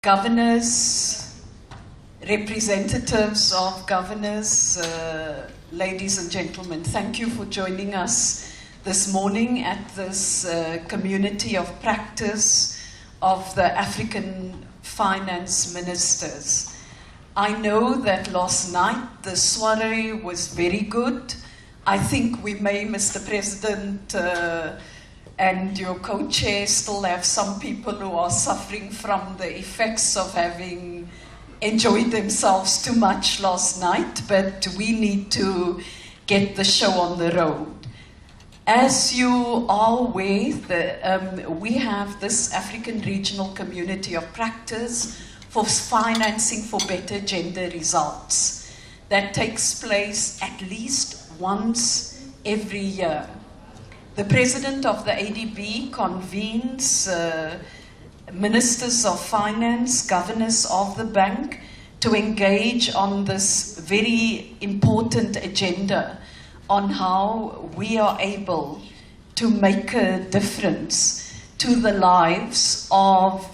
governors, representatives of governors, ladies and gentlemen, thank you for joining us this morning at this community of practice of the African finance ministers. I know that last night the soiree was very good. I think we may, Mr. President, and your co-chair still have some people who are suffering from the effects of having enjoyed themselves too much last night, but we need to get the show on the road. As you are aware, we have this African Regional Community of Practice for Financing for Better Gender Results that takes place at least once every year. The president of the ADB convenes ministers of finance, governors of the bank, to engage on this very important agenda on how we are able to make a difference to the lives of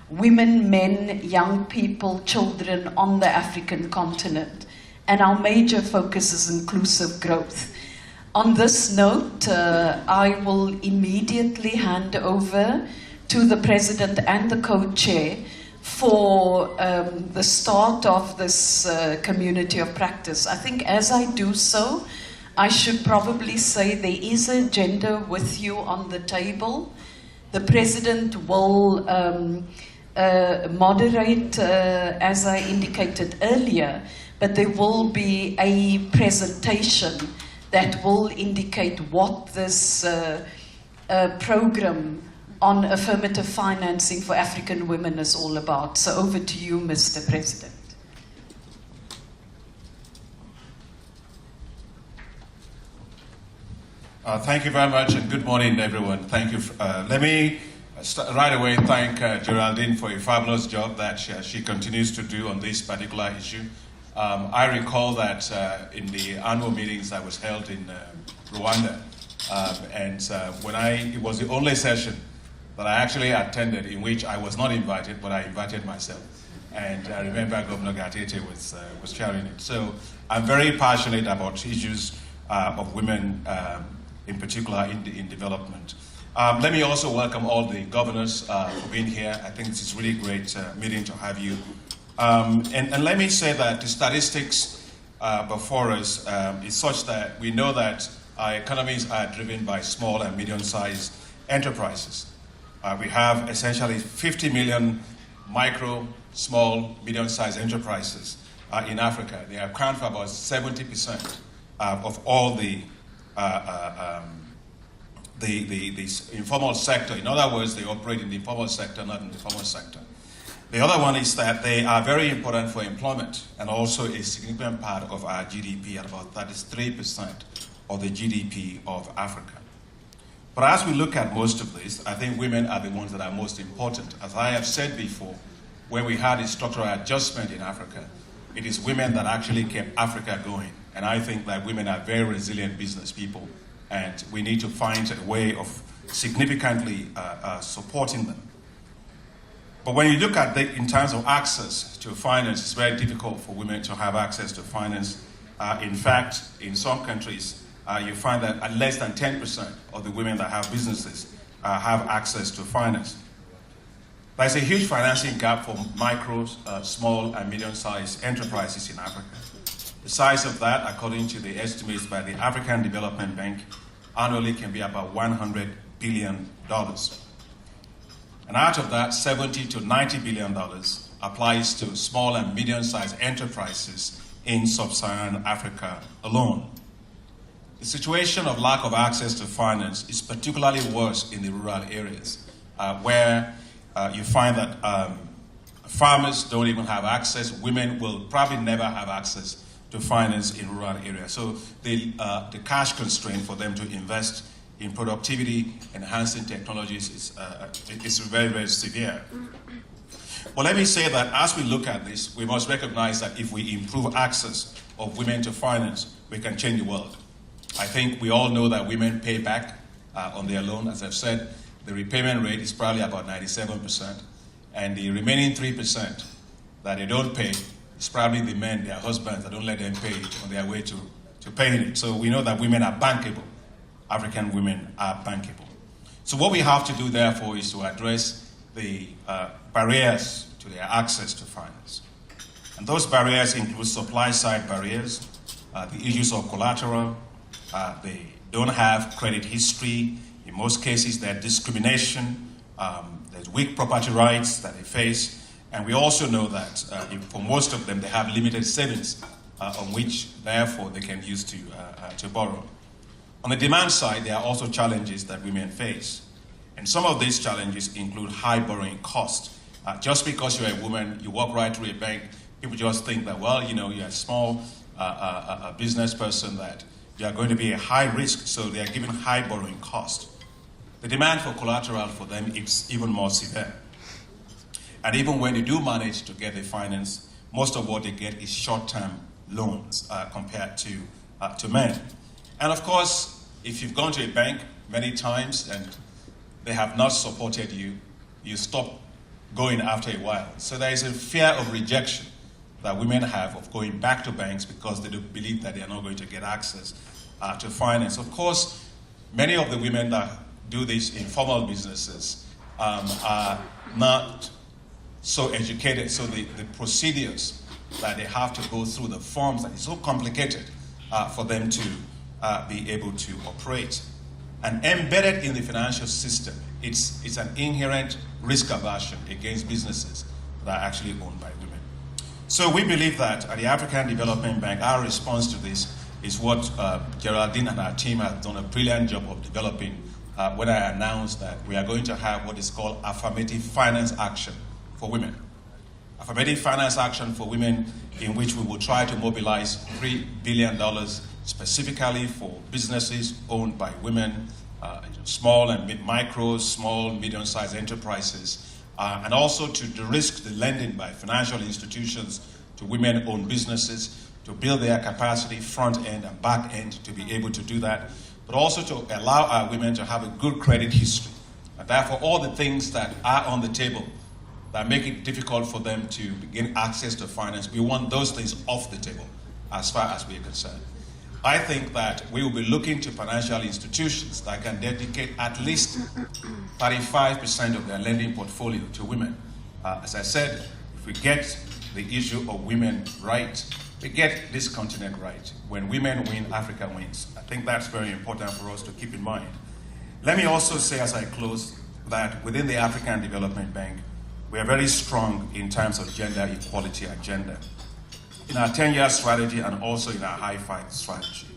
women, men, young people, children on the African continent. And our major focus is inclusive growth. On this note, I will immediately hand over to the President and the co-chair for the start of this community of practice. I think as I do so, I should probably say there is an agenda with you on the table. The President will moderate, as I indicated earlier, but there will be a presentation that will indicate what this program on affirmative financing for African women is all about. So over to you, Mr. President. Thank you very much, and good morning, everyone. Thank you. Let me right away thank Geraldine for a fabulous job that she continues to do on this particular issue. I recall that in the annual meetings that was held in Rwanda, it was the only session that I actually attended in which I was not invited, but I invited myself. And I remember Governor Gatete was chairing it. So I'm very passionate about issues of women, in particular in development. Let me also welcome all the governors for being here. I think this is really great meeting to have you. And let me say that the statistics before us is such that we know that our economies are driven by small and medium-sized enterprises. We have essentially 50 million micro, small, medium-sized enterprises in Africa. They account for about 70% of all the informal sector. In other words, they operate in the informal sector, not in the formal sector. The other one is that they are very important for employment and also a significant part of our GDP, at about 33% of the GDP of Africa. But as we look at most of this, I think women are the ones that are most important. As I have said before, when we had a structural adjustment in Africa, it is women that actually kept Africa going. And I think that women are very resilient business people, and we need to find a way of significantly supporting them. But when you look at in terms of access to finance, it's very difficult for women to have access to finance. In fact, in some countries, you find that less than 10% of the women that have businesses have access to finance. There's a huge financing gap for micro, small, and medium-sized enterprises in Africa. The size of that, according to the estimates by the African Development Bank, annually can be about $100 billion. And out of that, $70 to $90 billion applies to small and medium-sized enterprises in sub-Saharan Africa alone. The situation of lack of access to finance is particularly worse in the rural areas, where you find that farmers don't even have access. Women will probably never have access to finance in rural areas. So the cash constraint for them to invest in productivity enhancing technologies is very, very severe. Well, let me say that as we look at this, we must recognize that if we improve access of women to finance, we can change the world. I think we all know that women pay back on their loan. As I've said, the repayment rate is probably about 97%. And the remaining 3% that they don't pay is probably the men, their husbands, that don't let them pay it on their way to paying it. So we know that women are bankable. African women are bankable. So what we have to do, therefore, is to address the barriers to their access to finance. And those barriers include supply-side barriers, the issues of collateral, they don't have credit history. In most cases, there's discrimination, there's weak property rights that they face, and we also know that for most of them, they have limited savings on which, therefore, they can use to borrow. On the demand side, there are also challenges that women face. And some of these challenges include high borrowing costs. Just because you're a woman, you walk right through a bank, people just think that, well, you know, you're a small business person, that you are going to be a high risk, so they are given high borrowing cost. The demand for collateral for them is even more severe. And even when they do manage to get the finance, most of what they get is short-term loans compared to men. And of course, if you've gone to a bank many times and they have not supported you, you stop going after a while. So there is a fear of rejection that women have of going back to banks because they do believe that they are not going to get access to finance. Of course, many of the women that do these informal businesses are not so educated, so the procedures that they have to go through, the forms, that is so complicated for them to be able to operate. And embedded in the financial system, it's an inherent risk aversion against businesses that are actually owned by women. So we believe that at the African Development Bank, our response to this is what Geraldine and our team have done a brilliant job of developing when I announced that we are going to have what is called affirmative finance action for women. Affirmative finance action for women, in which we will try to mobilize $3 billion specifically for businesses owned by women, small and small, medium-sized enterprises, and also to de-risk the lending by financial institutions to women-owned businesses, to build their capacity, front end and back end, to be able to do that, but also to allow our women to have a good credit history. And therefore, all the things that are on the table that make it difficult for them to gain access to finance, we want those things off the table as far as we are concerned. I think that we will be looking to financial institutions that can dedicate at least 35% of their lending portfolio to women. As I said, if we get the issue of women right, we get this continent right. When women win, Africa wins. I think that's very important for us to keep in mind. Let me also say as I close that within the African Development Bank, we are very strong in terms of gender equality agenda. In our 10-year strategy and also in our high-five strategy.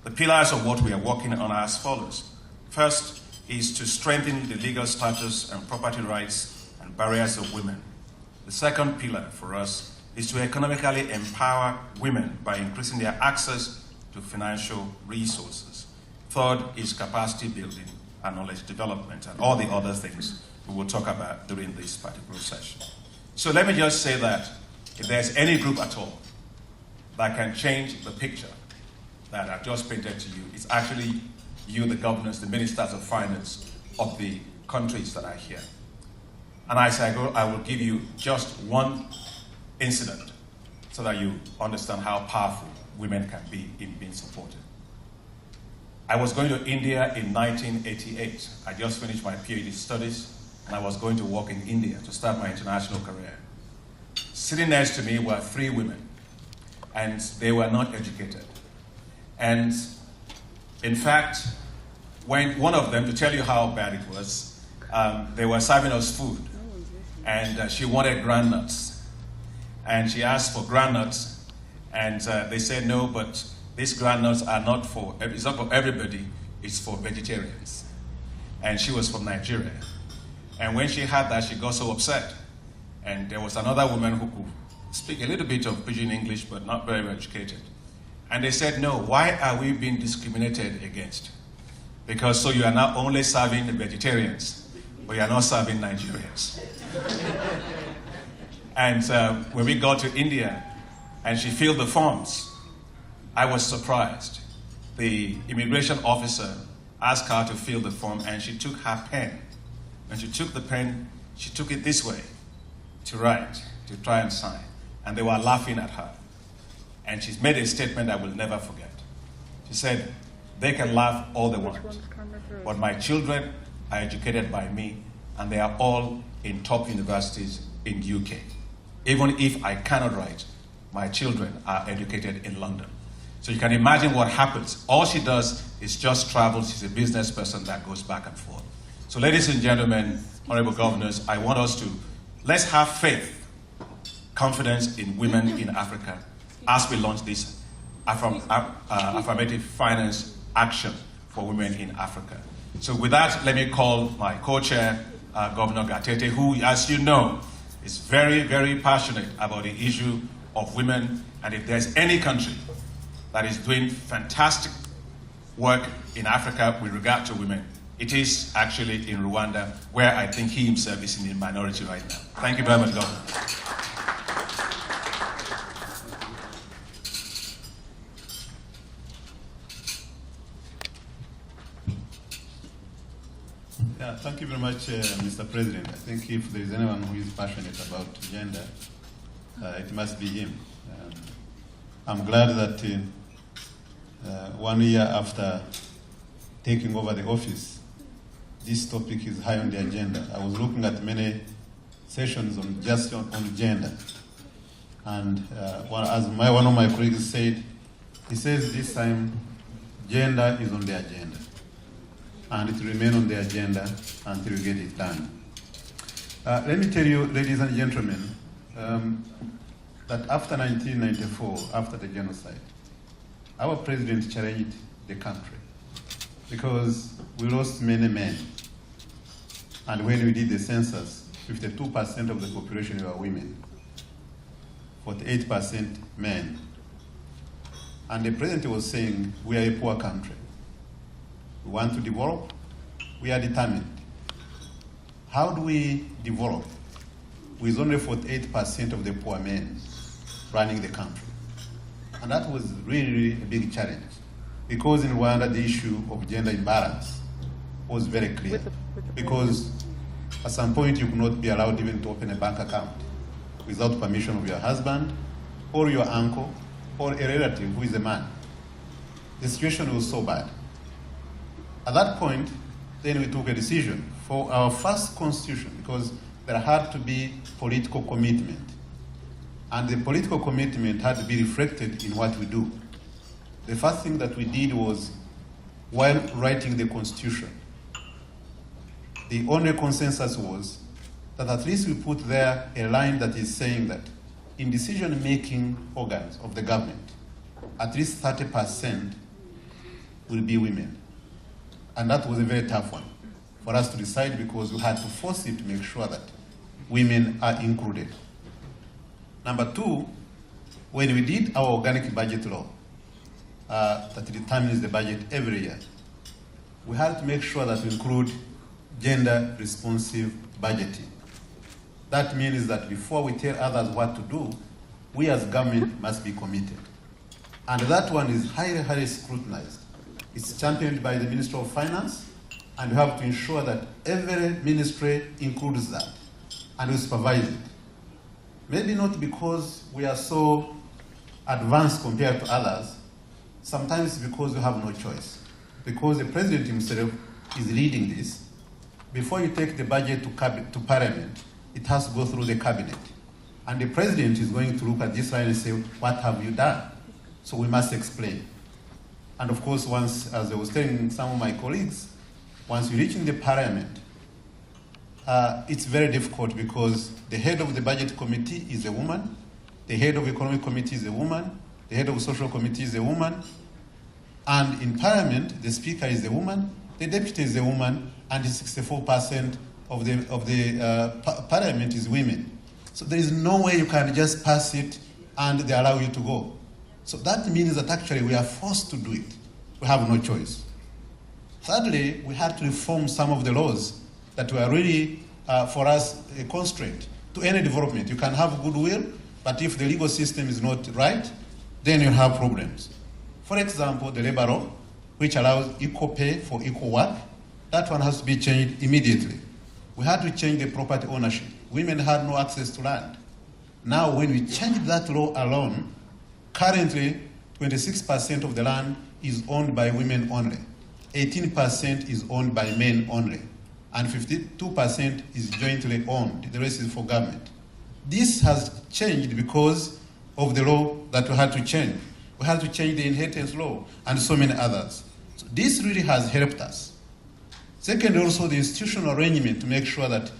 The pillars of what we are working on are as follows. First is to strengthen the legal status and property rights and barriers of women. The second pillar for us is to economically empower women by increasing their access to financial resources. Third is capacity building and knowledge development and all the other things we will talk about during this particular session. So let me just say that if there's any group at all that can change the picture that I've just painted to you, it's actually you, the governors, the ministers of finance of the countries that are here. And as I go, I will give you just one incident so that you understand how powerful women can be in being supported. I was going to India in 1988. I just finished my PhD studies, and I was going to work in India to start my international career. Sitting next to me were 3 women, and they were not educated. And in fact, when one of them, to tell you how bad it was, they were serving us food, and she wanted groundnuts. And she asked for groundnuts, and they said, no, but these groundnuts are not for, it's not for everybody, it's for vegetarians. And she was from Nigeria. And when she had that, she got so upset. And there was another woman who could speak a little bit of pidgin English, but not very educated. And they said, no, why are we being discriminated against? Because so you are now only serving the vegetarians, but you are not serving Nigerians. And when we got to India, and she filled the forms, I was surprised. The immigration officer asked her to fill the form, and she took her pen. When she took the pen, she took it this way. to write, to try and sign, and they were laughing at her. And she's made a statement I will never forget. She said, they can laugh all they want, but my children are educated by me, and they are all in top universities in the UK. Even if I cannot write, my children are educated in London. So you can imagine what happens. All she does is just travel. She's a business person that goes back and forth. So ladies and gentlemen, honorable governors, I want us to, let's have faith, confidence in women in Africa as we launch this affirmative finance action for women in Africa. So with that, let me call my co-chair, Governor Gatete, who, as you know, is very, very passionate about the issue of women. And if there's any country that is doing fantastic work in Africa with regard to women, it is actually in Rwanda, where I think he himself is in the minority right now. Thank you very much, Governor. Yeah, thank you very much, Mr. President. I think if there is anyone who is passionate about gender, it must be him. I'm glad that 1 year after taking over the office, this topic is high on the agenda. I was looking at many sessions on just on gender, and as one of my colleagues said, he says this time gender is on the agenda, and it will remain on the agenda until we get it done. Let me tell you, ladies and gentlemen, that after 1994, after the genocide, our president challenged the country because we lost many men. And when we did the census, 52% of the population were women, 48% men. And the president was saying, we are a poor country. We want to develop. We are determined. How do we develop with only 48% of the poor men running the country? And that was really a big challenge, because in Rwanda the issue of gender imbalance was very clear. Because at some point you could not be allowed even to open a bank account without permission of your husband or your uncle or a relative who is a man. The situation was so bad. At that point, then we took a decision for our first constitution, because there had to be political commitment. And the political commitment had to be reflected in what we do. The first thing that we did was, while writing the constitution, the only consensus was that at least we put there a line that is saying that in decision-making organs of the government, at least 30% will be women. And that was a very tough one for us to decide, because we had to force it to make sure that women are included. Number two, when we did our organic budget law that determines the budget every year, we had to make sure that we include gender-responsive budgeting. That means that before we tell others what to do, we as government must be committed. And that one is highly, highly scrutinized. It's championed by the Minister of Finance, and we have to ensure that every ministry includes that, and we supervise it. Maybe not because we are so advanced compared to others, sometimes because we have no choice. Because the president himself is leading this. Before you take the budget to Parliament, it has to go through the cabinet. And the president is going to look at this line and say, what have you done? So we must explain. And of course, once, as I was telling some of my colleagues, once you reach in the Parliament, it's very difficult, because the head of the budget committee is a woman, the head of the economic committee is a woman, the head of the social committee is a woman, and in Parliament, the speaker is a woman, the deputy is a woman, and 64% of the Parliament is women. So there is no way you can just pass it and they allow you to go. So that means that actually we are forced to do it. We have no choice. Thirdly, we had to reform some of the laws that were really, for us, a constraint to any development. You can have goodwill, but if the legal system is not right, then you have problems. For example, the labor law, which allows equal pay for equal work, that one has to be changed immediately. We had to change the property ownership women had no access to land. Now, when we change that law alone, currently 26% of the land is owned by women only, 18% is owned by men only, and 52% is jointly owned. The rest is for government. This has changed because of the law that we had to change. We had to change the inheritance law and so many others. So this really has helped us. Second, also the institutional arrangement to make sure that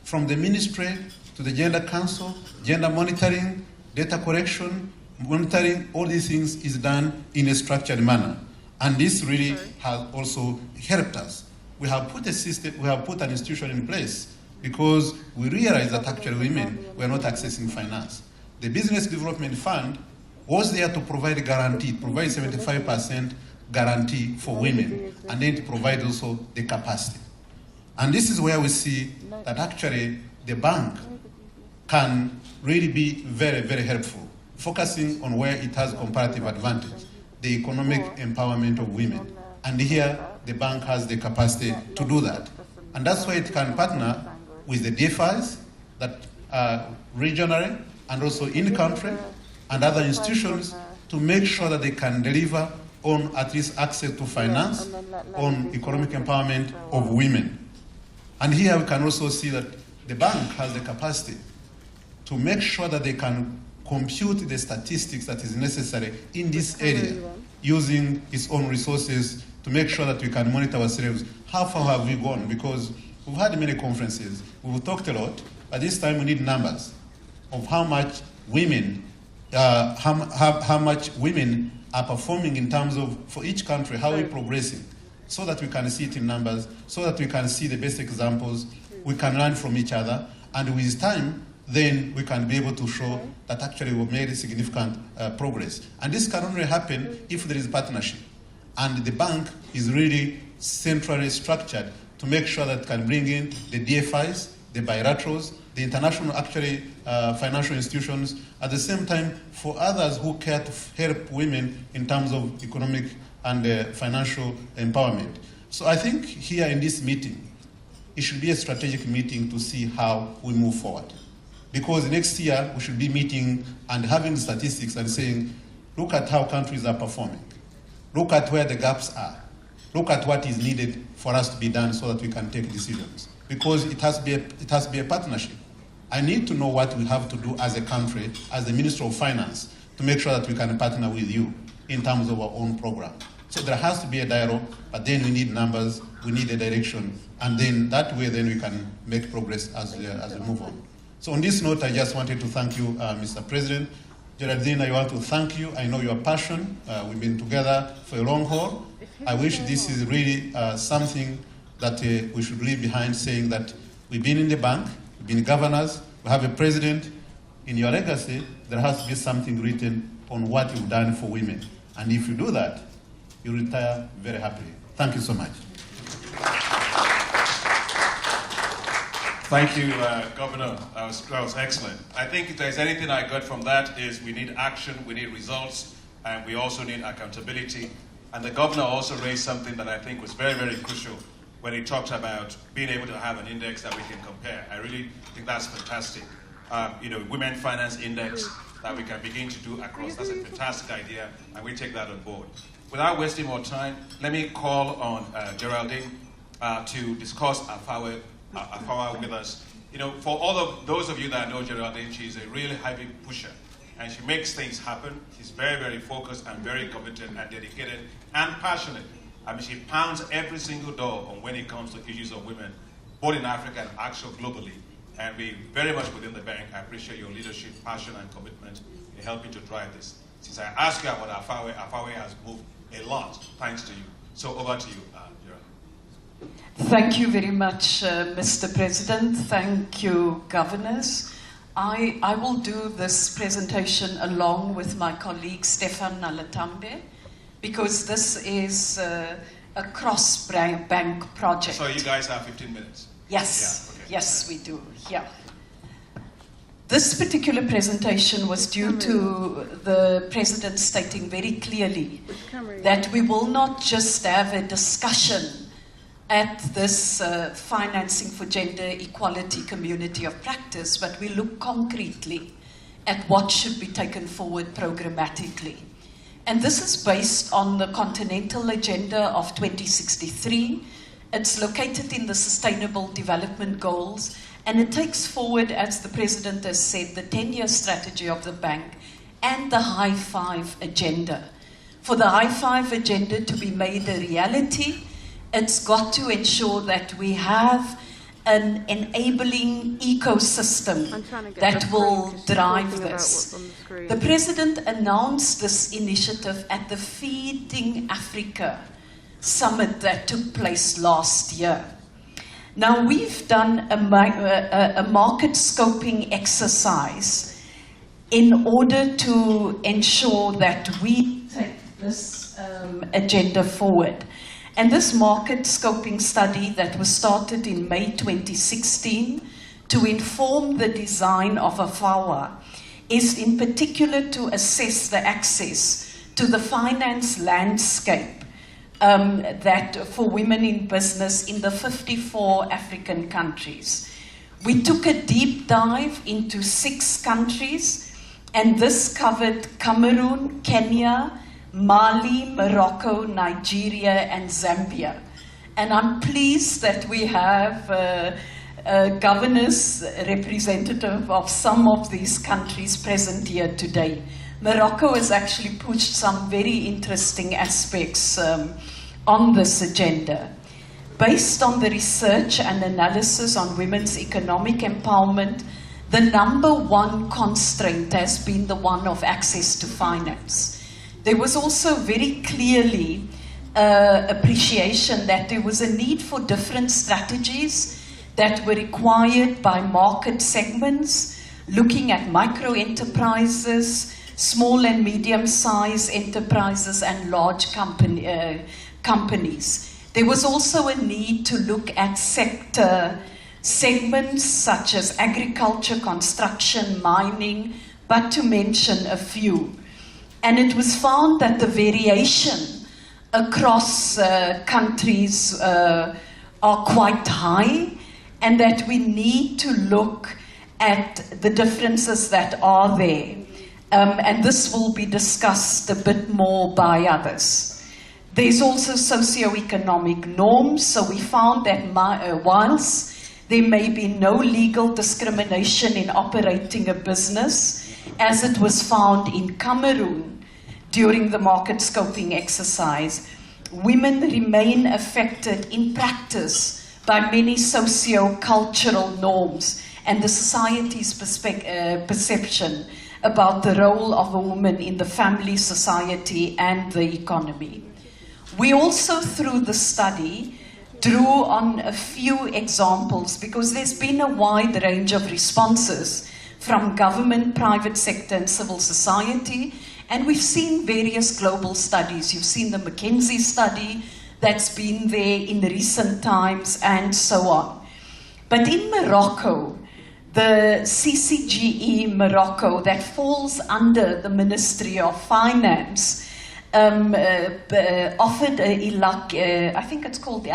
from the ministry to the gender council, gender monitoring, data collection, monitoring, all these things is done in a structured manner. And this really has also helped us. We have put a system, we have put an institution in place because we realize that actually women were not accessing finance. The Business Development Fund was there to provide a guarantee, provide 75% guarantee for women, and then to provide also the capacity. And this is where we see that actually the bank can really be very, very helpful, focusing on where it has comparative advantage, the economic empowerment of women. And here, the bank has the capacity to do that. And that's why it can partner with the DFIs that are regionally and also in country and other institutions to make sure that they can deliver on at least access to finance, on economic empowerment of women. And here we can also see that the bank has the capacity to make sure that they can compute the statistics that is necessary in this area using its own resources to make sure that we can monitor ourselves. How far have we gone? Because we've had many conferences, we've talked a lot, but this time we need numbers of how much women, how much women are performing in terms of, for each country, how we're progressing, so that we can see it in numbers, so that we can see the best examples, we can learn from each other, and with time, then we can be able to show that actually we've made significant progress. And this can only happen if there is partnership. And the bank is really centrally structured to make sure that it can bring in the DFIs, the bilaterals, the international financial institutions, at the same time for others who care to help women in terms of economic and financial empowerment. So I think here in this meeting, it should be a strategic meeting to see how we move forward. Because next year we should be meeting and having statistics and saying, look at how countries are performing. Look at where the gaps are. Look at what is needed for us to be done so that we can take decisions. Because it has to be a partnership. I need to know what we have to do as a country, as the Minister of Finance, to make sure that we can partner with you in terms of our own program. So there has to be a dialogue, but then we need numbers, we need a direction, and then that way then we can make progress as we move on. So on this note, I just wanted to thank you, Mr. President. Geraldine, I want to thank you. I know your passion. We've been together for a long haul. I wish this is really something that we should leave behind, saying that we've been in the bank, we've been governors, we have a president. In your legacy, there has to be something written on what you've done for women. And if you do that, you retire very happily. Thank you so much. Thank you, Governor. That was excellent. I think if there's anything I got from that is we need action, we need results, and we also need accountability. And the governor also raised something that I think was very, very crucial when he talked about being able to have an index that we can compare. I really think that's fantastic. Women Finance Index that we can begin to do across. That's a fantastic idea, and we take that on board. Without wasting more time, let me call on Geraldine to discuss Afawe with us. For all of those of you that know Geraldine, she's a really heavy pusher, and she makes things happen. She's very, very focused and very committed and dedicated and passionate. I mean, she pounds every single door on when it comes to issues of women, both in Africa and actually globally. And we very much within the bank, I appreciate your leadership, passion, and commitment in helping to drive this. Since I asked you about Afawe has moved a lot, thanks to you. So over to you, Geraldine. Thank you very much, Mr. President. Thank you, governors. I will do this presentation along with my colleague Stefan Nalatambe, because this is a cross-bank project. So you guys have 15 minutes? Yes, yeah, okay. Yes, we do, yeah. This particular presentation was due to the President stating very clearly that we will not just have a discussion at this Financing for Gender Equality Community of Practice, but we look concretely at what should be taken forward programmatically. And this is based on the Continental Agenda of 2063. It's located in the Sustainable Development Goals, and it takes forward, as the President has said, the 10-year strategy of the bank and the High Five Agenda. For the High Five Agenda to be made a reality, it's got to ensure that we have an enabling ecosystem that will drive this. The President announced this initiative at the Feeding Africa Summit that took place last year. Now, we've done a market scoping exercise in order to ensure that we take this agenda forward. And this market scoping study that was started in May 2016 to inform the design of AFAWA is in particular to assess the access to the finance landscape that for women in business in the 54 African countries. We took a deep dive into 6 countries, and this covered Cameroon, Kenya, Mali, Morocco, Nigeria, and Zambia. And I'm pleased that we have governors representative of some of these countries present here today. Morocco has actually pushed some very interesting aspects on this agenda. Based on the research and analysis on women's economic empowerment, the #1 constraint has been the one of access to finance. There was also very clearly appreciation that there was a need for different strategies that were required by market segments, looking at micro enterprises, small and medium-sized enterprises, and large companies. There was also a need to look at sector segments such as agriculture, construction, mining, but to mention a few. And it was found that the variation across countries are quite high, and that we need to look at the differences that are there. And this will be discussed a bit more by others. There's also socioeconomic norms, so we found that whilst there may be no legal discrimination in operating a business, as it was found in Cameroon during the market scoping exercise, women remain affected in practice by many socio-cultural norms and the society's perception about the role of a woman in the family, society, and the economy. We also, through the study, drew on a few examples because there's been a wide range of responses from government, private sector, and civil society. And we've seen various global studies. You've seen the McKinsey study that's been there in recent times, and so on. But in Morocco, the CCGE Morocco, that falls under the Ministry of Finance, offered I think it's called the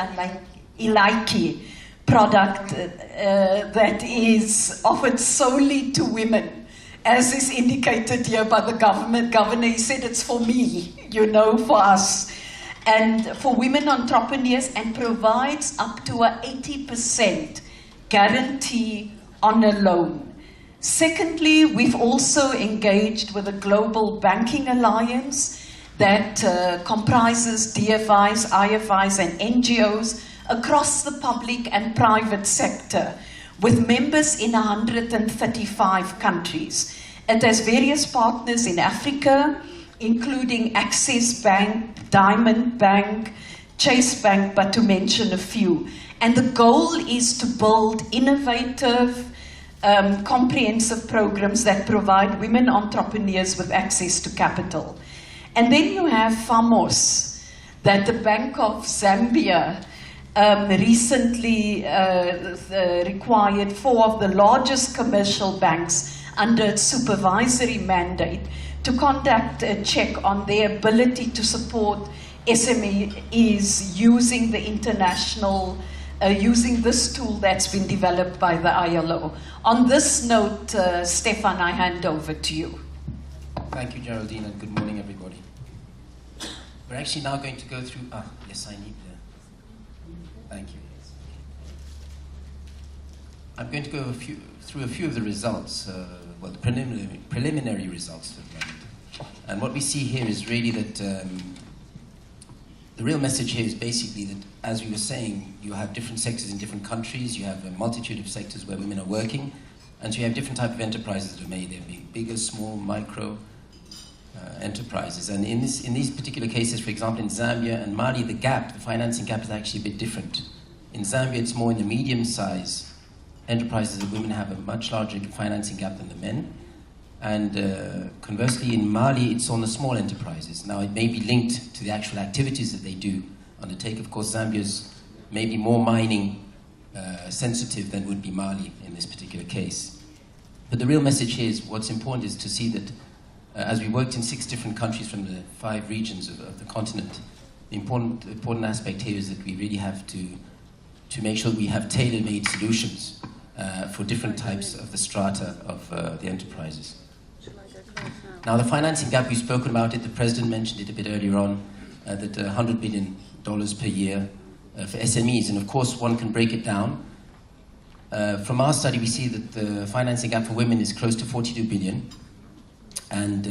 Ilaiki product that is offered solely to women, as is indicated here by the governor. He said it's for me, for us, and for women entrepreneurs, and provides up to a 80% guarantee on a loan. Secondly, we've also engaged with a global banking alliance that comprises DFIs, IFIs, and NGOs across the public and private sector, with members in 135 countries. It has various partners in Africa, including Access Bank, Diamond Bank, Chase Bank, but to mention a few. And the goal is to build innovative, comprehensive programs that provide women entrepreneurs with access to capital. And then you have FAMOS, that the Bank of Zambia recently required 4 of the largest commercial banks under its supervisory mandate to conduct a check on their ability to support SMEs using the international, using this tool that's been developed by the ILO. On this note, Stefan, I hand over to you. Thank you, Geraldine, and good morning, everybody. We're actually now going to go through, yes, I need thank you. I'm going to go through a few of the results, well, the preliminary results. And what we see here is really that the real message here is basically that, as we were saying, you have different sectors in different countries, you have a multitude of sectors where women are working, and so you have different types of enterprises that are made. They're being bigger, small, micro enterprises. And in these particular cases, for example, in Zambia and Mali, the financing gap is actually a bit different. In Zambia, it's more in the medium-sized enterprises that women have a much larger financing gap than the men. And conversely, in Mali, it's on the small enterprises. Now, it may be linked to the actual activities that they do undertake. Of course, Zambia's maybe more mining sensitive than would be Mali in this particular case. But the real message here is what's important is to see that as we worked in 6 different countries from the 5 regions of the continent, the important aspect here is that we really have to make sure we have tailor-made solutions for different types of the strata of the enterprises. Now, the financing gap, we've spoken about it, the President mentioned it a bit earlier on, that $100 billion per year for SMEs, and of course one can break it down. From our study, we see that the financing gap for women is close to 42 billion and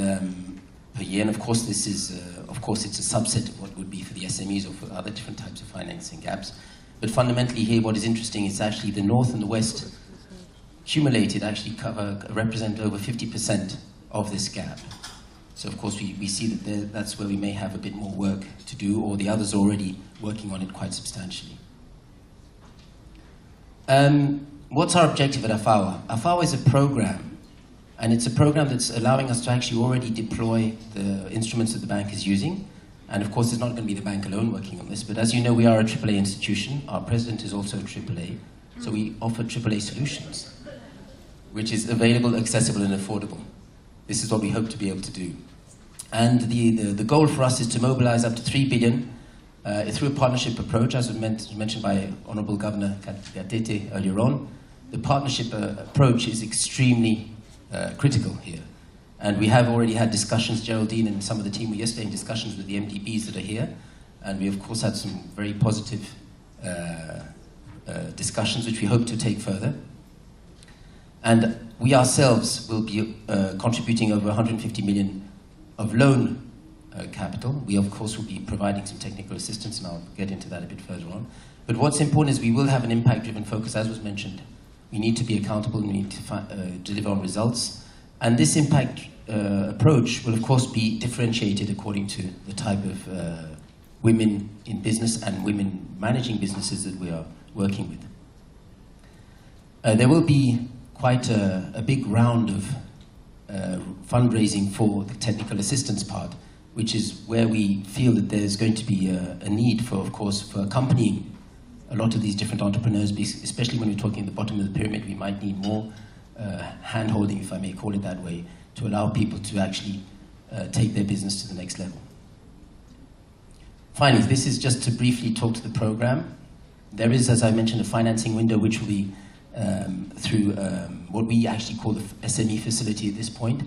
per year, and of course this is, it's a subset of what would be for the SMEs or for other different types of financing gaps. But fundamentally here, what is interesting is actually the North and the West accumulated actually represent over 50% of this gap. So of course we see that that's where we may have a bit more work to do, or the others are already working on it quite substantially. What's our objective at AFAWA? AFAWA is a program, and it's a program that's allowing us to actually already deploy the instruments that the bank is using. And of course, it's not going to be the bank alone working on this, but as you know, we are a AAA institution. Our president is also a AAA, so we offer AAA solutions, which is available, accessible, and affordable. This is what we hope to be able to do. And the goal for us is to mobilize up to 3 billion through a partnership approach, as was mentioned by Honorable Governor Gatete earlier on. The partnership approach is extremely critical here. And we have already had discussions, Geraldine and some of the team were yesterday in discussions with the MDBs that are here. And we, of course, had some very positive discussions, which we hope to take further. And we ourselves will be contributing over 150 million of loan capital. We, of course, will be providing some technical assistance, and I'll get into that a bit further on. But what's important is we will have an impact-driven focus, as was mentioned. We need to be accountable, we need to deliver on results. And this impact approach will, of course, be differentiated according to the type of women in business and women managing businesses that we are working with. There will be quite a big round of fundraising for the technical assistance part, which is where we feel that there's going to be a need for, of course, for accompanying a lot of these different entrepreneurs, especially when we're talking at the bottom of the pyramid. We might need more hand-holding, if I may call it that way, to allow people to actually take their business to the next level. Finally, this is just to briefly talk to the program. There is, as I mentioned, a financing window which will be through what we actually call the SME facility at this point.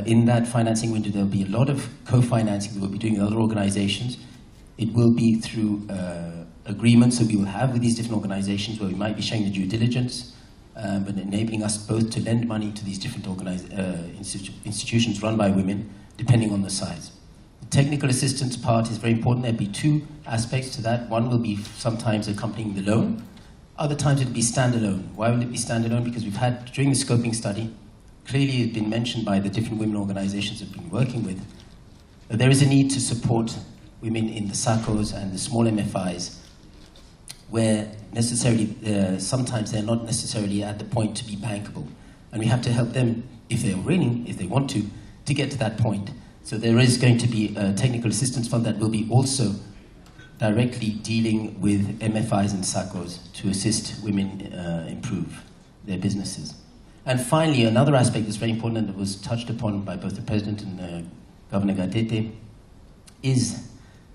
In that financing window, there'll be a lot of co-financing that we'll be doing with other organizations. It will be through agreements that we will have with these different organizations where we might be showing the due diligence, but enabling us both to lend money to these different institutions run by women, depending on the size. The technical assistance part is very important. There'll be 2 aspects to that. One will be sometimes accompanying the loan. Other times it'll be standalone. Why will it be standalone? Because we've had, during the scoping study, clearly it's been mentioned by the different women organizations we've been working with, that there is a need to support women in the SACCOs and the small MFIs, where necessarily, sometimes they're not necessarily at the point to be bankable. And we have to help them, if they're willing, if they want to get to that point. So there is going to be a technical assistance fund that will be also directly dealing with MFIs and SACCOs to assist women improve their businesses. And finally, another aspect that's very important and that was touched upon by both the President and Governor Gatete is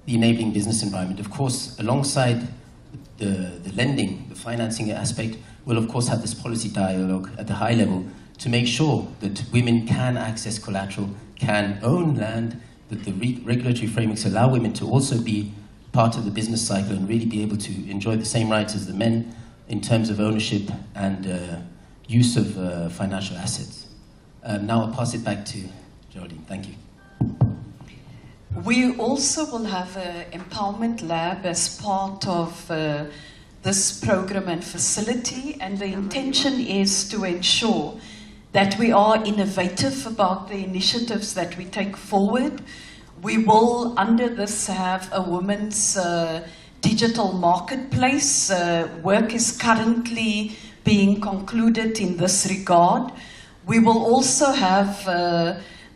the enabling business environment. Of course, alongside the lending, the financing aspect, we'll of course have this policy dialogue at the high level to make sure that women can access collateral, can own land, that the regulatory frameworks allow women to also be part of the business cycle and really be able to enjoy the same rights as the men in terms of ownership and use of financial assets. Now I'll pass it back to Geraldine. Thank you. We also will have an empowerment lab as part of this program and facility, and the intention is to ensure that we are innovative about the initiatives that we take forward. We will, under this, have a women's digital marketplace. Work is currently being concluded in this regard. We will also have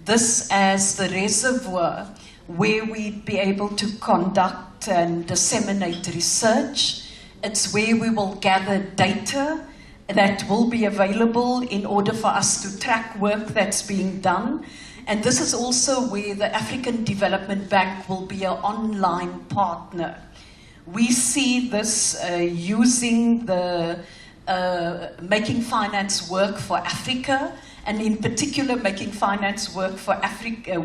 this as the reservoir where we'd be able to conduct and disseminate research. It's where we will gather data that will be available in order for us to track work that's being done. And this is also where the African Development Bank will be an online partner. We see this using the Making Finance Work for Africa, and in particular Making Finance Work for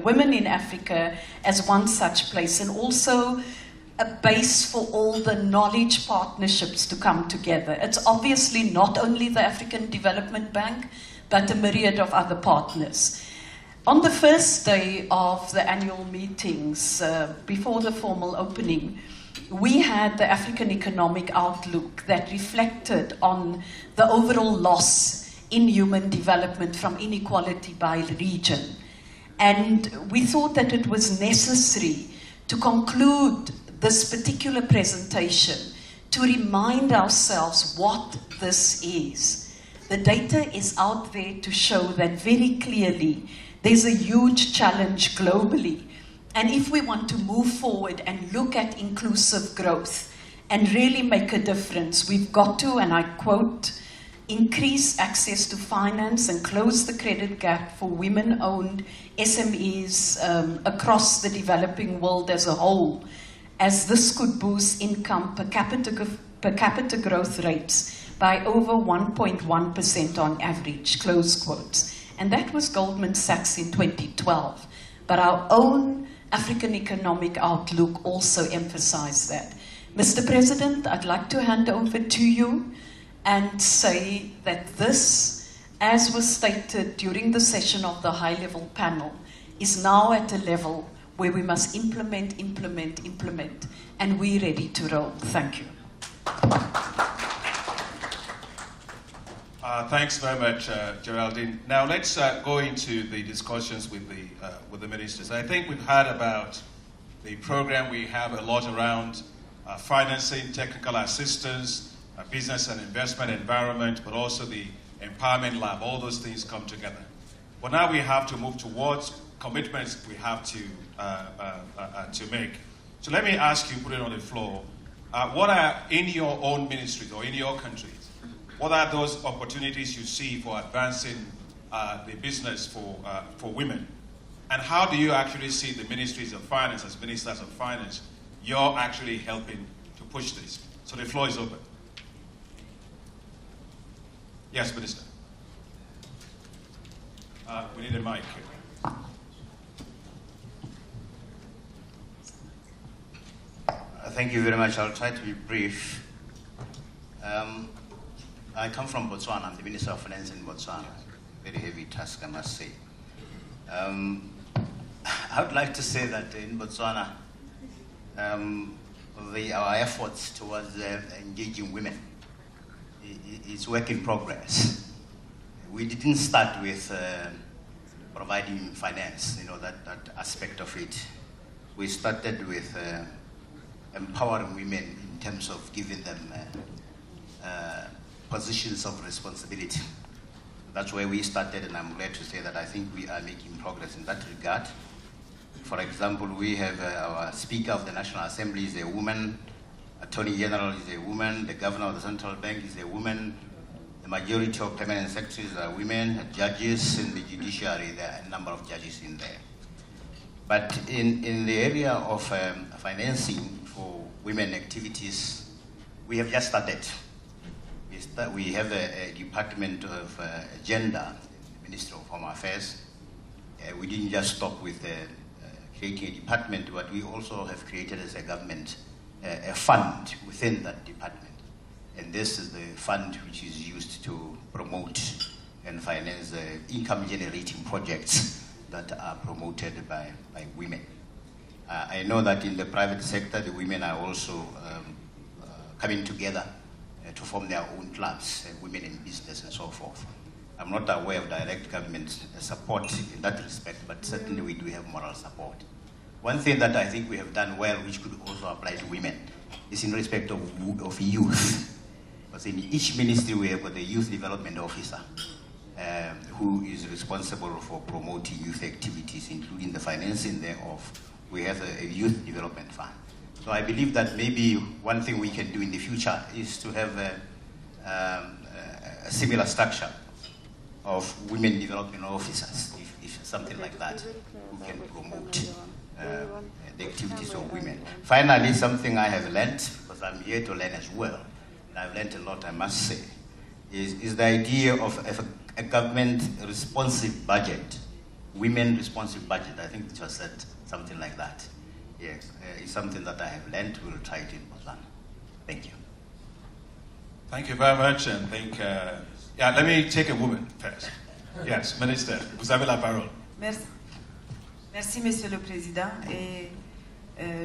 Women in Africa as one such place, and also a base for all the knowledge partnerships to come together. It's obviously not only the African Development Bank, but a myriad of other partners. On the first day of the annual meetings, before the formal opening, we had the African Economic Outlook that reflected on the overall loss in human development from inequality by region. And we thought that it was necessary to conclude this particular presentation to remind ourselves what this is. The data is out there to show that very clearly there's a huge challenge globally. And if we want to move forward and look at inclusive growth and really make a difference, we've got to, and I quote, increase access to finance and close the credit gap for women-owned SMEs across the developing world as a whole, as this could boost income per capita growth rates by over 1.1% on average, close quotes. And that was Goldman Sachs in 2012. But our own African Economic Outlook also emphasized that. Mr. President, I'd like to hand over to you and say that this, as was stated during the session of the high-level panel, is now at a level where we must implement, and we're ready to roll. Thank you. Thanks very much, Geraldine. Now let's go into the discussions with the ministers. I think we've heard about the program. We have a lot around financing, technical assistance, business and investment environment, but also the empowerment lab. All those things come together. But now we have to move towards commitments we have to make. So let me ask you, put it on the floor, what are, in your own ministries or in your countries, what are those opportunities you see for advancing the business for women? And how do you actually see the ministries of finance, as ministers of finance, you're actually helping to push this? So the floor is open. Yes, Minister. We need a mic. Thank you very much. I'll try to be brief. I come from Botswana. I'm the Minister of Finance in Botswana. Very heavy task, I must say. I would like to say that in Botswana, our efforts towards engaging women is work in progress. We didn't start with providing finance, that aspect of it. We started with empowering women in terms of giving them positions of responsibility. That's where we started, and I'm glad to say that I think we are making progress in that regard. For example, we have our Speaker of the National Assembly is a woman, Attorney General is a woman, the Governor of the Central Bank is a woman, the majority of permanent secretaries are women, judges in the judiciary, there are a number of judges in there. But in the area of financing for women activities, we have just started. We have a Department of Gender, the Ministry of Home Affairs. We didn't just stop with creating a department, but we also have created as a government a fund within that department. And this is the fund which is used to promote and finance income-generating projects that are promoted by women. I know that in the private sector, the women are also coming together to form their own clubs, women in business and so forth. I'm not aware of direct government support in that respect, but certainly we do have moral support. One thing that I think we have done well, which could also apply to women, is in respect of youth. Because in each ministry we have got a youth development officer who is responsible for promoting youth activities, including the financing thereof. We have a youth development fund. So I believe that maybe one thing we can do in the future is to have a similar structure of women development officers, if something like that, who can promote the activities of women. Finally, something I have learned, because I'm here to learn as well, and I've learned a lot, I must say, is the idea of a government responsive budget, women responsive budget. I think it was said something like that. Yes, it's something that I have learned. We'll try it in Botswana. Thank you. Thank you very much, and yeah, let me take a woman first. Yes, Minister, vous avez la parole. Merci. Merci, Monsieur le Président. Et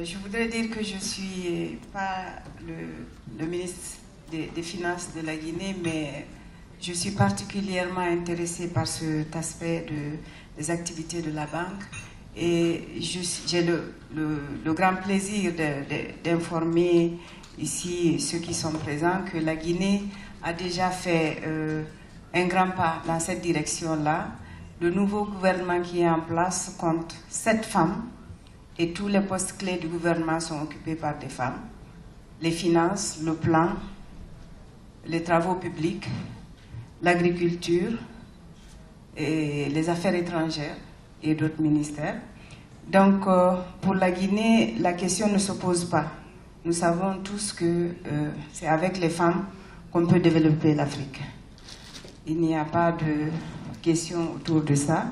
je voudrais dire que je ne suis pas le ministre des Finances de la Guinée, mais je suis particulièrement intéressée par cet aspect des activités de la banque. Et j'ai le grand plaisir d'informer ici ceux qui sont présents que la Guinée a déjà fait un grand pas dans cette direction-là. Le nouveau gouvernement qui est en place compte 7 femmes et tous les postes clés du gouvernement sont occupés par des femmes. Les finances, le plan, les travaux publics, l'agriculture et les affaires étrangères et d'autres ministères. Donc, pour la Guinée, la question ne se pose pas. Nous savons tous que c'est avec les femmes qu'on peut développer l'Afrique. Il n'y a pas de question autour de ça.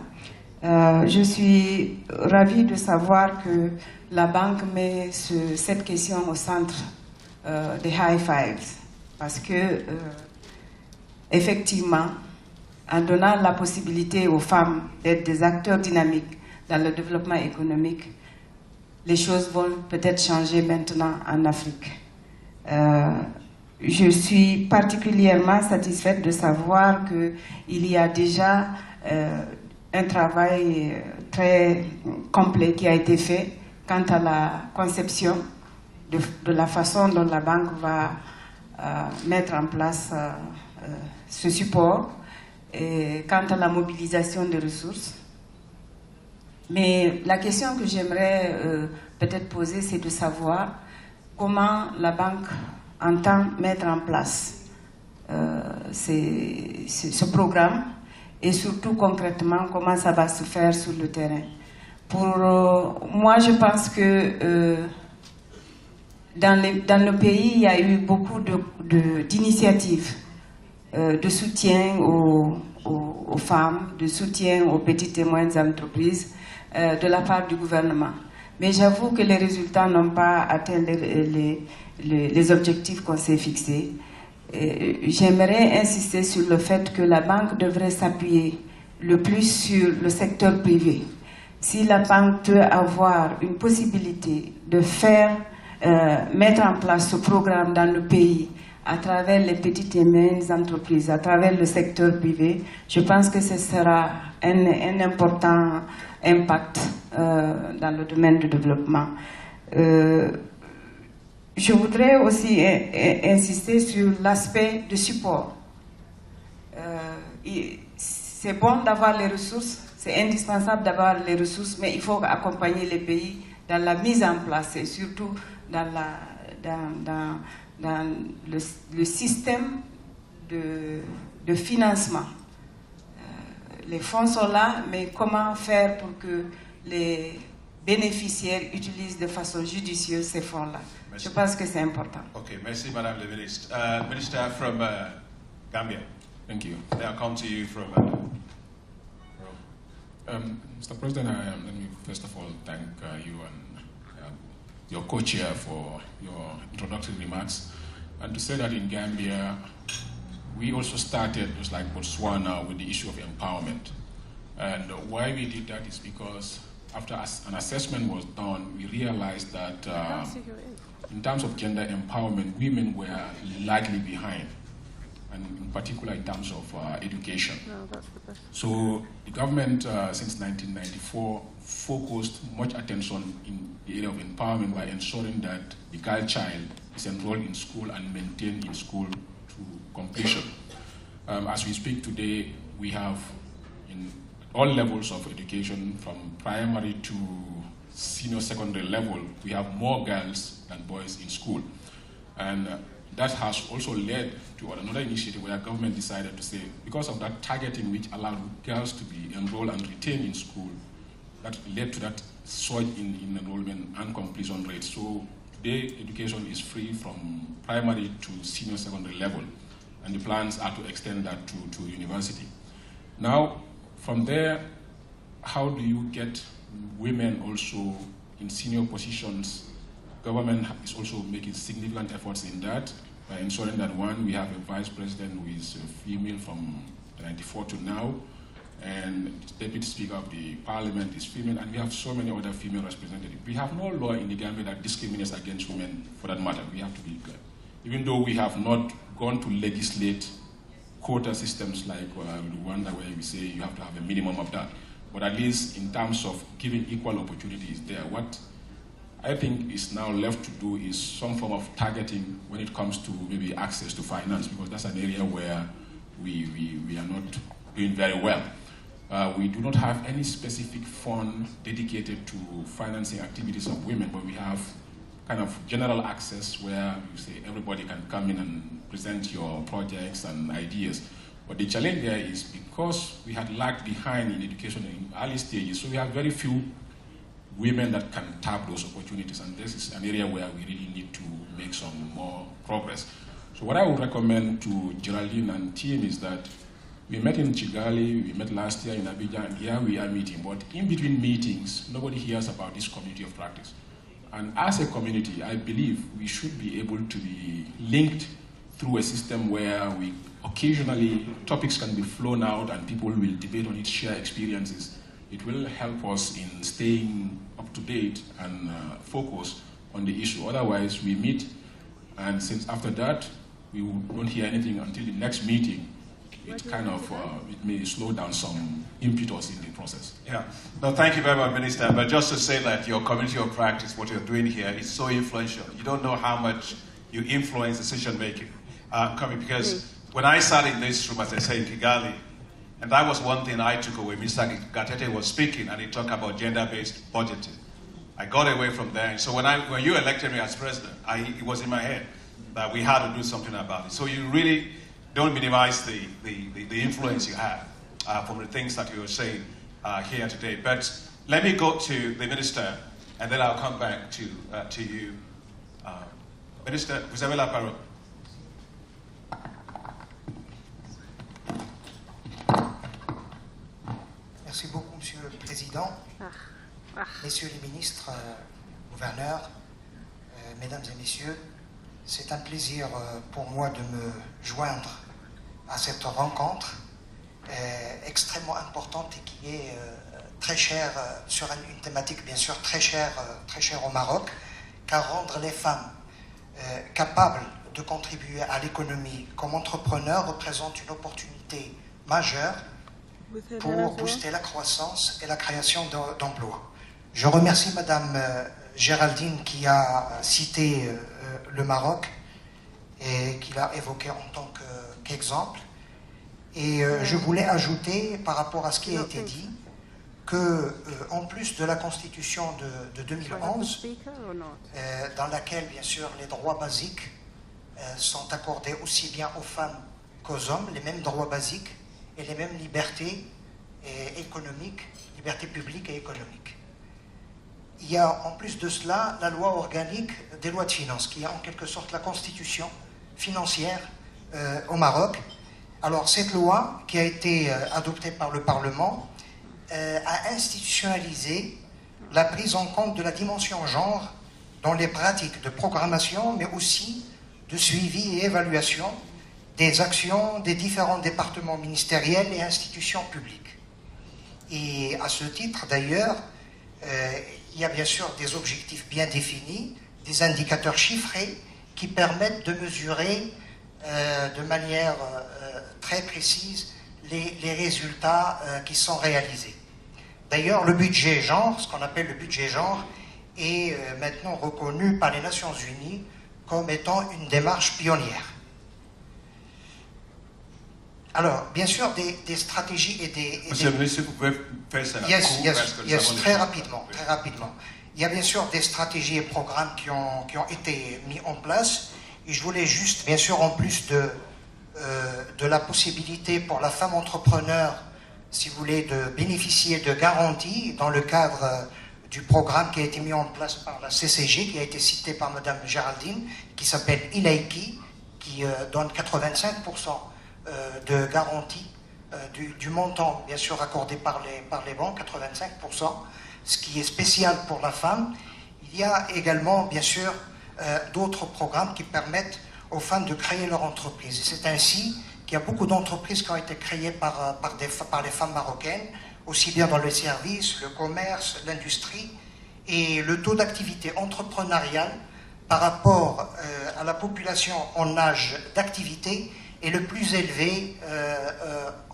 Je suis ravie de savoir que la banque met cette question au centre des high fives. Parce que, effectivement, en donnant la possibilité aux femmes d'être des acteurs dynamiques dans le développement économique, les choses vont peut-être changer maintenant en Afrique. Je suis particulièrement satisfaite de savoir qu'il y a déjà un travail très complet qui a été fait quant à la conception de la façon dont la banque va mettre en place ce support et quant à la mobilisation des ressources. Mais la question que j'aimerais peut-être poser, c'est de savoir comment la banque entend mettre en place ce programme et surtout concrètement comment ça va se faire sur le terrain. Pour moi, je pense que dans le pays, il y a eu beaucoup d'initiatives de soutien aux femmes, de soutien aux petites et moyennes entreprises de la part du gouvernement. Mais j'avoue que les résultats n'ont pas atteint les objectifs qu'on s'est fixés. J'aimerais insister sur le fait que la banque devrait s'appuyer le plus sur le secteur privé. Si la banque peut avoir une possibilité de mettre en place ce programme dans le pays à travers les petites et moyennes entreprises, à travers le secteur privé, je pense que ce sera un important impact dans le domaine du développement. Je voudrais aussi insister sur l'aspect de support. C'est bon d'avoir les ressources, c'est indispensable d'avoir les ressources, mais il faut accompagner les pays dans la mise en place et surtout dans le système de financement. Les fonds sont là, mais comment faire pour que les bénéficiaires utilisent de façon judicieuse ces fonds-là. Merci. Je pense que c'est important. Okay, merci, Madame le Ministre. Minister from Gambia. Thank you. I'll come to you from. Mr. President, let me first of all thank you and your co-chair for your introductory remarks. And to say that in Gambia, we also started, just like Botswana, with the issue of empowerment. And why we did that is because after an assessment was done, we realized that in terms of gender empowerment, women were largely behind, and in particular in terms of education. So the government, since 1994, focused much attention in the area of empowerment by ensuring that the girl child is enrolled in school and maintained in school to completion. As we speak today, we have in all levels of education, from primary to senior secondary level, we have more girls than boys in school. And that has also led to another initiative where government decided to say, because of that targeting which allowed girls to be enrolled and retained in school, that led to that surge in enrollment and completion rates. So today, education is free from primary to senior secondary level, and the plans are to extend that to university. Now, from there, how do you get women also in senior positions? Government is also making significant efforts in that by ensuring that, one, we have a vice president who is a female from 1994 to now, and the deputy speaker of the parliament is female, and we have so many other female representatives. We have no law in the Gambia that discriminates against women for that matter. We have to be clear. Even though we have not gone to legislate quota systems like Rwanda, where we say you have to have a minimum of that. But at least in terms of giving equal opportunities there, what I think is now left to do is some form of targeting when it comes to maybe access to finance, because that's an area where we are not doing very well. We do not have any specific fund dedicated to financing activities of women, but we have kind of general access where you say everybody can come in and present your projects and ideas. But the challenge there is because we had lagged behind in education in early stages, so we have very few women that can tap those opportunities, and this is an area where we really need to make some more progress. So what I would recommend to Geraldine and team is that we met in Kigali, we met last year in Abidjan, and here we are meeting, but in between meetings, nobody hears about this community of practice. And as a community, I believe we should be able to be linked through a system where we occasionally, topics can be flown out and people will debate on it, share experiences. It will help us in staying up to date and focus on the issue. Otherwise, we meet, and since after that, we don't hear anything until the next meeting. It kind of, it may slow down some impetus in the process. Yeah. No, thank you very much, Minister. But just to say that your community of practice, what you're doing here, is so influential. You don't know how much you influence decision making. Because when I sat in this room, as I say, in Kigali, and that was one thing I took away. Mr. Gatete was speaking, and he talked about gender-based budgeting. I got away from there. So when you elected me as president, it was in my head that we had to do something about it. So you really don't minimize the influence you have from the things that you were saying here today. But let me go to the minister, and then I'll come back to you. Minister, vous avez la parole. Merci beaucoup, Monsieur le Président, Messieurs les ministres, gouverneurs, Mesdames et Messieurs. C'est un plaisir pour moi de me joindre à cette rencontre extrêmement importante et qui est très chère sur une thématique bien sûr très chère au Maroc, car rendre les femmes capables de contribuer à l'économie comme entrepreneurs représente une opportunité majeure pour booster la croissance et la création d'emplois. Je remercie Madame Géraldine qui a cité le Maroc et qui l'a évoqué en tant qu'exemple. Et je voulais ajouter par rapport à ce qui a été dit que en plus de la Constitution de 2011, dans laquelle bien sûr les droits basiques sont accordés aussi bien aux femmes qu'aux hommes, les mêmes droits basiques et les mêmes libertés économiques, libertés publiques et économiques. il y a en plus de cela la loi organique des lois de finances, qui est en quelque sorte la constitution financière au Maroc. Alors cette loi, qui a été adoptée par le Parlement, a institutionnalisé la prise en compte de la dimension genre dans les pratiques de programmation, mais aussi de suivi et évaluation des actions des différents départements ministériels et institutions publiques. Et à ce titre, d'ailleurs, il y a bien sûr des objectifs bien définis, des indicateurs chiffrés qui permettent de mesurer de manière très précise les résultats qui sont réalisés. D'ailleurs, le budget genre, ce qu'on appelle le budget genre, est maintenant reconnu par les Nations Unies comme étant une démarche pionnière. Alors, bien sûr, des stratégies et des... Monsieur le ministre, vous pouvez faire ça très rapidement. Il y a bien sûr des stratégies et programmes qui ont été mis en place. Et je voulais juste, bien sûr, en plus de la possibilité pour la femme entrepreneur, si vous voulez, de bénéficier de garanties dans le cadre du programme qui a été mis en place par la CCG, qui a été cité par Mme Géraldine, qui s'appelle Ilaiki, qui donne 85% de garantie du montant, bien sûr, accordé par les banques, 85%, ce qui est spécial pour la femme. Il y a également, bien sûr, d'autres programmes qui permettent aux femmes de créer leur entreprise. Et c'est ainsi qu'il y a beaucoup d'entreprises qui ont été créées par les femmes marocaines, aussi bien dans le service, le commerce, l'industrie, et le taux d'activité entrepreneuriale par rapport à la population en âge d'activité est le plus élevé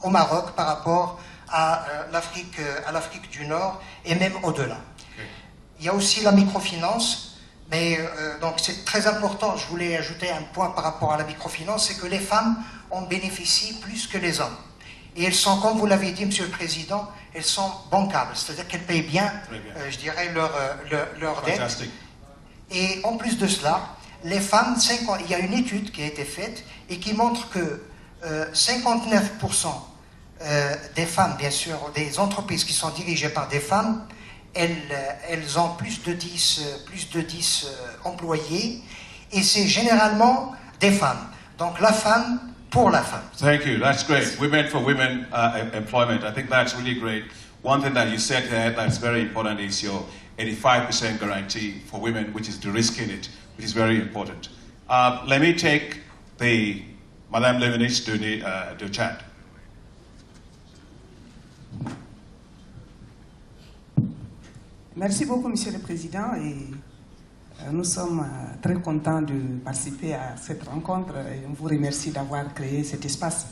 au Maroc par rapport à l'Afrique du Nord et même au-delà. Il y a aussi la microfinance. Mais donc c'est très important, je voulais ajouter un point par rapport à la microfinance, c'est que les femmes en bénéficient plus que les hommes. Et elles sont, comme vous l'avez dit, Monsieur le Président, elles sont bancables, c'est-à-dire qu'elles payent bien, je dirais, leur dette. Et en plus de cela, les femmes, il y a une étude qui a été faite et qui montre que 59% des femmes, bien sûr, des entreprises qui sont dirigées par des femmes, elles ont plus de 10 employés, et c'est généralement des femmes. Donc la femme pour la femme. Thank you. That's great. Women for women employment. I think that's really great. One thing that you said here that's very important is your 85% guarantee for women, which is de-risking it, which is very important. Let me take Madame la Ministre de Tchad. Merci beaucoup, Monsieur le Président, et nous sommes très contents de participer à cette rencontre et on vous remercie d'avoir créé cet espace.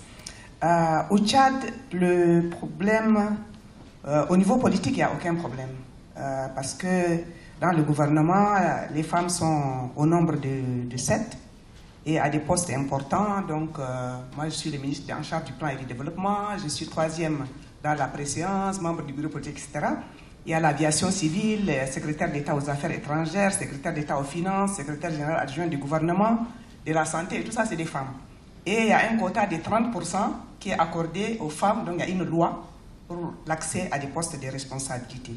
Au Tchad, le problème, au niveau politique, il n'y a aucun problème, parce que dans le gouvernement, les femmes sont au nombre de 7 et à des postes importants. Donc, moi, je suis le ministre en charge du plan et du développement, je suis 3e dans la préséance, membre du bureau politique, etc. Il y a l'aviation civile, secrétaire d'État aux affaires étrangères, secrétaire d'État aux finances, secrétaire général adjoint du gouvernement, de la santé, et tout ça, c'est des femmes. Et il y a un quota de 30% qui est accordé aux femmes, donc il y a une loi pour l'accès à des postes de responsabilité.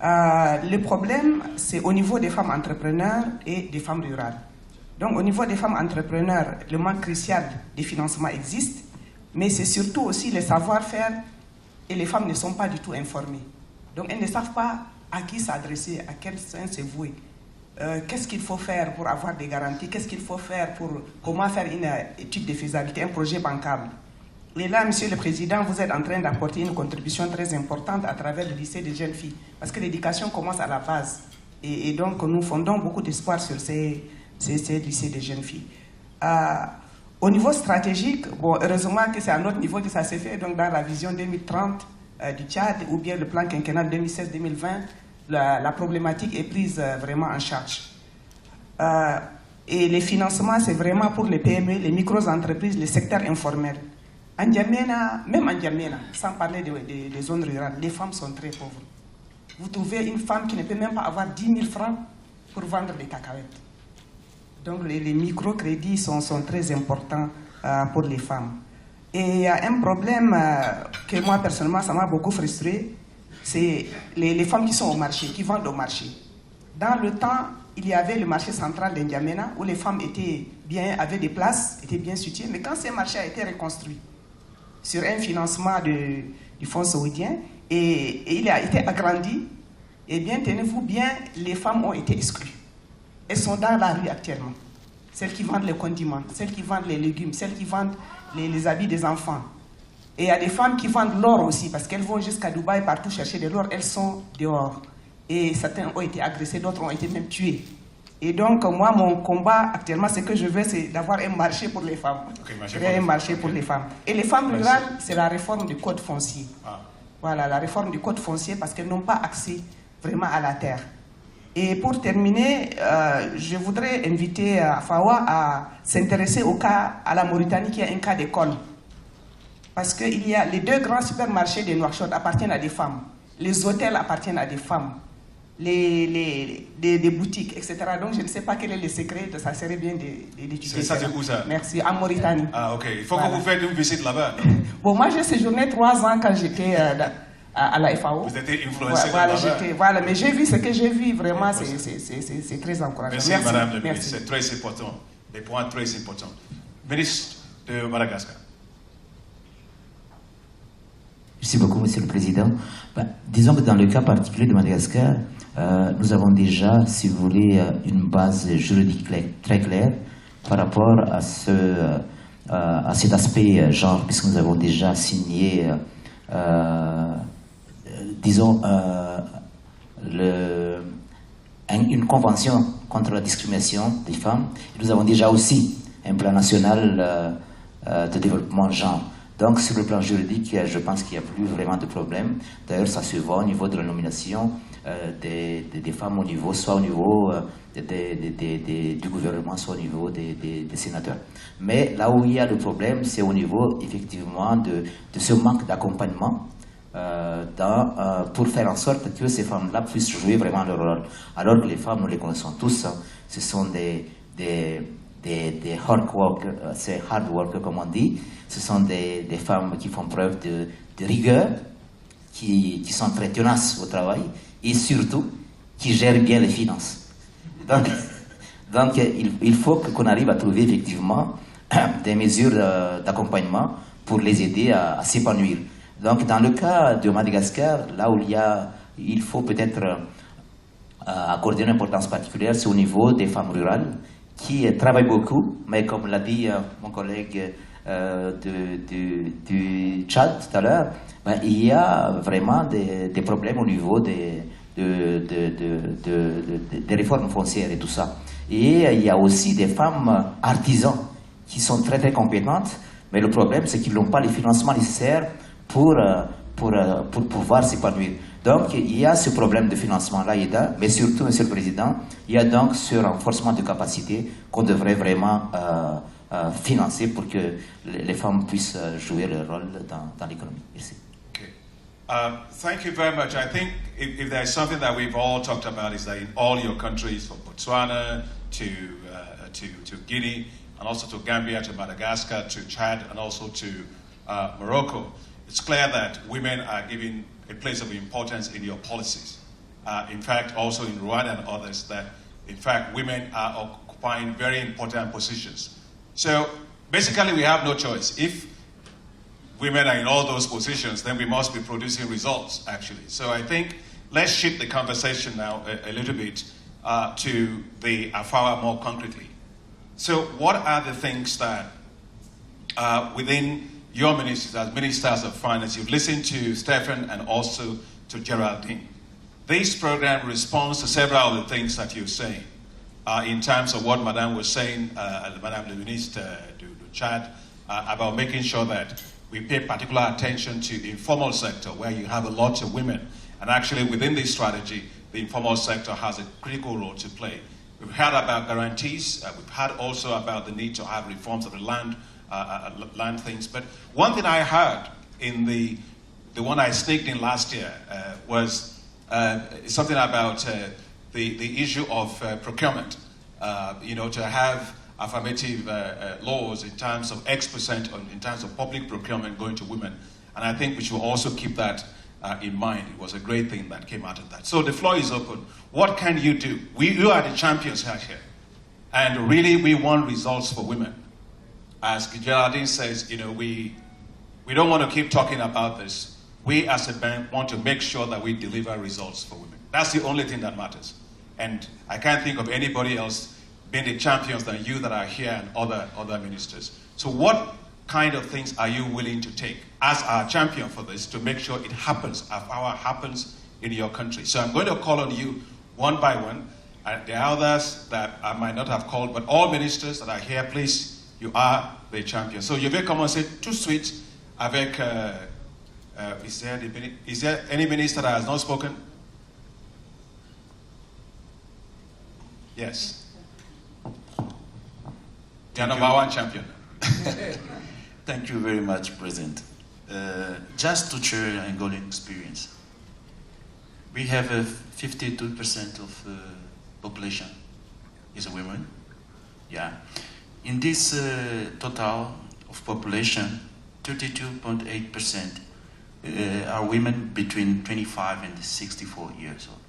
Le problème, c'est au niveau des femmes entrepreneurs et des femmes rurales. Donc au niveau des femmes entrepreneurs, le manque crucial des financements existe, mais c'est surtout aussi le savoir-faire, et les femmes ne sont pas du tout informées. Donc elles ne savent pas à qui s'adresser, à quel sens se vouer. Qu'est-ce qu'il faut faire pour avoir des garanties, qu'est-ce qu'il faut faire pour comment faire une étude de faisabilité, un projet bancable. Et là, Monsieur le Président, vous êtes en train d'apporter une contribution très importante à travers le lycée des jeunes filles, parce que l'éducation commence à la base. Et donc nous fondons beaucoup d'espoir sur ces lycées des jeunes filles. Au niveau stratégique, bon, heureusement que c'est à notre niveau que ça s'est fait, donc dans la vision 2030, du Tchad ou bien le plan quinquennal 2016-2020, la problématique est prise vraiment en charge. Et les financements, c'est vraiment pour les PME, les micro-entreprises, les secteurs informels. En N'Djamena, même en N'Djamena, sans parler des zones rurales, les femmes sont très pauvres. Vous trouvez une femme qui ne peut même pas avoir 10 000 francs pour vendre des cacahuètes. Donc les microcrédits sont très importants pour les femmes. Et il y a un problème que moi, personnellement, ça m'a beaucoup frustré. c'est les femmes qui sont au marché, qui vendent au marché. Dans le temps, il y avait le marché central d'Indiamena où les femmes avaient des places, étaient bien situées. Mais quand ce marché a été reconstruit sur un financement du Fonds saoudien et il a été agrandi, eh bien, tenez-vous bien, les femmes ont été exclues. Elles sont dans la rue actuellement. Celles qui vendent les condiments, celles qui vendent les légumes, celles qui vendent les habits des enfants. Et il y a des femmes qui vendent l'or aussi, parce qu'elles vont jusqu'à Dubaï, partout chercher de l'or, elles sont dehors. Et certains ont été agressés, d'autres ont été même tués. Et donc, moi, mon combat actuellement, ce que je veux, c'est d'avoir un marché pour les femmes. Un marché pour les femmes. Et les femmes rurales, c'est la réforme du code foncier. Voilà, la réforme du code foncier, parce qu'elles n'ont pas accès vraiment à la terre. Et pour terminer, je voudrais inviter Fawa à s'intéresser au cas à la Mauritanie, qui est un cas d'école. Parce que les 2 grands supermarchés de Nouakchott appartiennent à des femmes. Les hôtels appartiennent à des femmes. Des boutiques, etc. Donc je ne sais pas quel est le secret, ça serait bien d'étudier. Ça, c'est où ça? Merci, en Mauritanie. Ah, ok. Il faut que vous faites une visite là-bas. Bon, moi j'ai séjourné 3 ans quand j'étais à la FAO. Vous étiez influencé là-bas. Voilà, mais j'ai vu ce que j'ai vu, vraiment, c'est très encourageant. Merci, Madame la Ministre, c'est très important. Des points très importants. Ministre de Madagascar. Merci beaucoup, Monsieur le Président. Disons que dans le cas particulier de Madagascar, nous avons déjà, si vous voulez, une base juridique très claire par rapport à cet aspect genre, puisque nous avons déjà signé, disons, une convention contre la discrimination des femmes. Et nous avons déjà aussi un plan national de développement genre. Donc, sur le plan juridique, je pense qu'il n'y a plus vraiment de problème. D'ailleurs, ça se voit au niveau de la nomination des femmes au niveau, soit au niveau du gouvernement, soit au niveau des sénateurs. Mais là où il y a le problème, c'est au niveau, effectivement, de ce manque d'accompagnement pour faire en sorte que ces femmes-là puissent jouer vraiment leur rôle. Alors que les femmes, nous les connaissons tous, hein, ce sont des hard workers, comme on dit. Ce sont des femmes qui font preuve de rigueur, qui sont très tenaces au travail et surtout qui gèrent bien les finances. Donc il faut qu'on arrive à trouver effectivement des mesures d'accompagnement pour les aider à s'épanouir. Donc dans le cas de Madagascar, là où il faut peut-être accorder une importance particulière, c'est au niveau des femmes rurales qui travaillent beaucoup, mais comme l'a dit mon collègue du Tchad tout à l'heure, il y a vraiment des problèmes au niveau des réformes foncières et tout ça. Et il y a aussi des femmes artisans qui sont très très compétentes, mais le problème c'est qu'ils n'ont pas les financements nécessaires pour pouvoir s'épanouir. Donc il y a ce problème de financement-là, mais surtout, Monsieur le Président, il y a donc ce renforcement de capacité qu'on devrait vraiment financer pour que les femmes puissent jouer leur rôle dans l'économie. Merci. Okay. Thank you very much. I think if there's something that we've all talked about is that in all your countries, from Botswana to Guinea, and also to Gambia, to Madagascar, to Chad, and also to Morocco, it's clear that women are given a place of importance in your policies. In fact, also in Rwanda and others, that in fact women are occupying very important positions. So basically we have no choice. If women are in all those positions, then we must be producing results, actually. So I think let's shift the conversation now a little bit to the AFAWA more concretely. So what are the things that within your ministries, as ministers of finance, you've listened to Stephen and also to Geraldine. This program responds to several of the things that you're saying. In terms of what Madame was saying, Madame the Minister du Chad, about making sure that we pay particular attention to the informal sector, where you have a lot of women. And actually within this strategy, the informal sector has a critical role to play. We've heard about guarantees. We've heard also about the need to have reforms of the land things. But one thing I heard in the one I sneaked in last year was something about the issue of procurement. To have affirmative laws in terms of X% in terms of public procurement going to women. And I think we should also keep that in mind. It was a great thing that came out of that. So the floor is open. What can you do? You are the champions out here. And really, we want results for women. As Geraldine says, we don't want to keep talking about this. We as a bank want to make sure that we deliver results for women. That's the only thing that matters. And I can't think of anybody else being the champions than you that are here and other ministers. So what kind of things are you willing to take as our champion for this to make sure it happens, our power happens in your country? So I'm going to call on you one by one. There are others that I might not have called, but all ministers that are here, please, you are the champion. So je vais commencer tout de suite avec, is there any minister that has not spoken? Yes. You're number one champion. Thank you very much, President. Just to share Angolan experience, we have 52% of population is women. Yeah. In this total of population, 32.8% are women between 25 and 64 years old.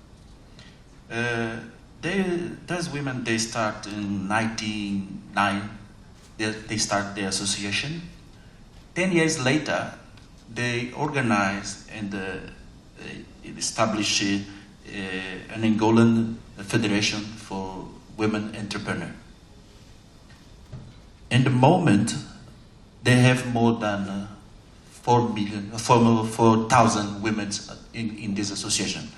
Those women, they start in 1999. They start the association. 10 years later, they organize and establish an Angolan Federation for Women Entrepreneurs. In the moment, they have more than 4,000 women in this association.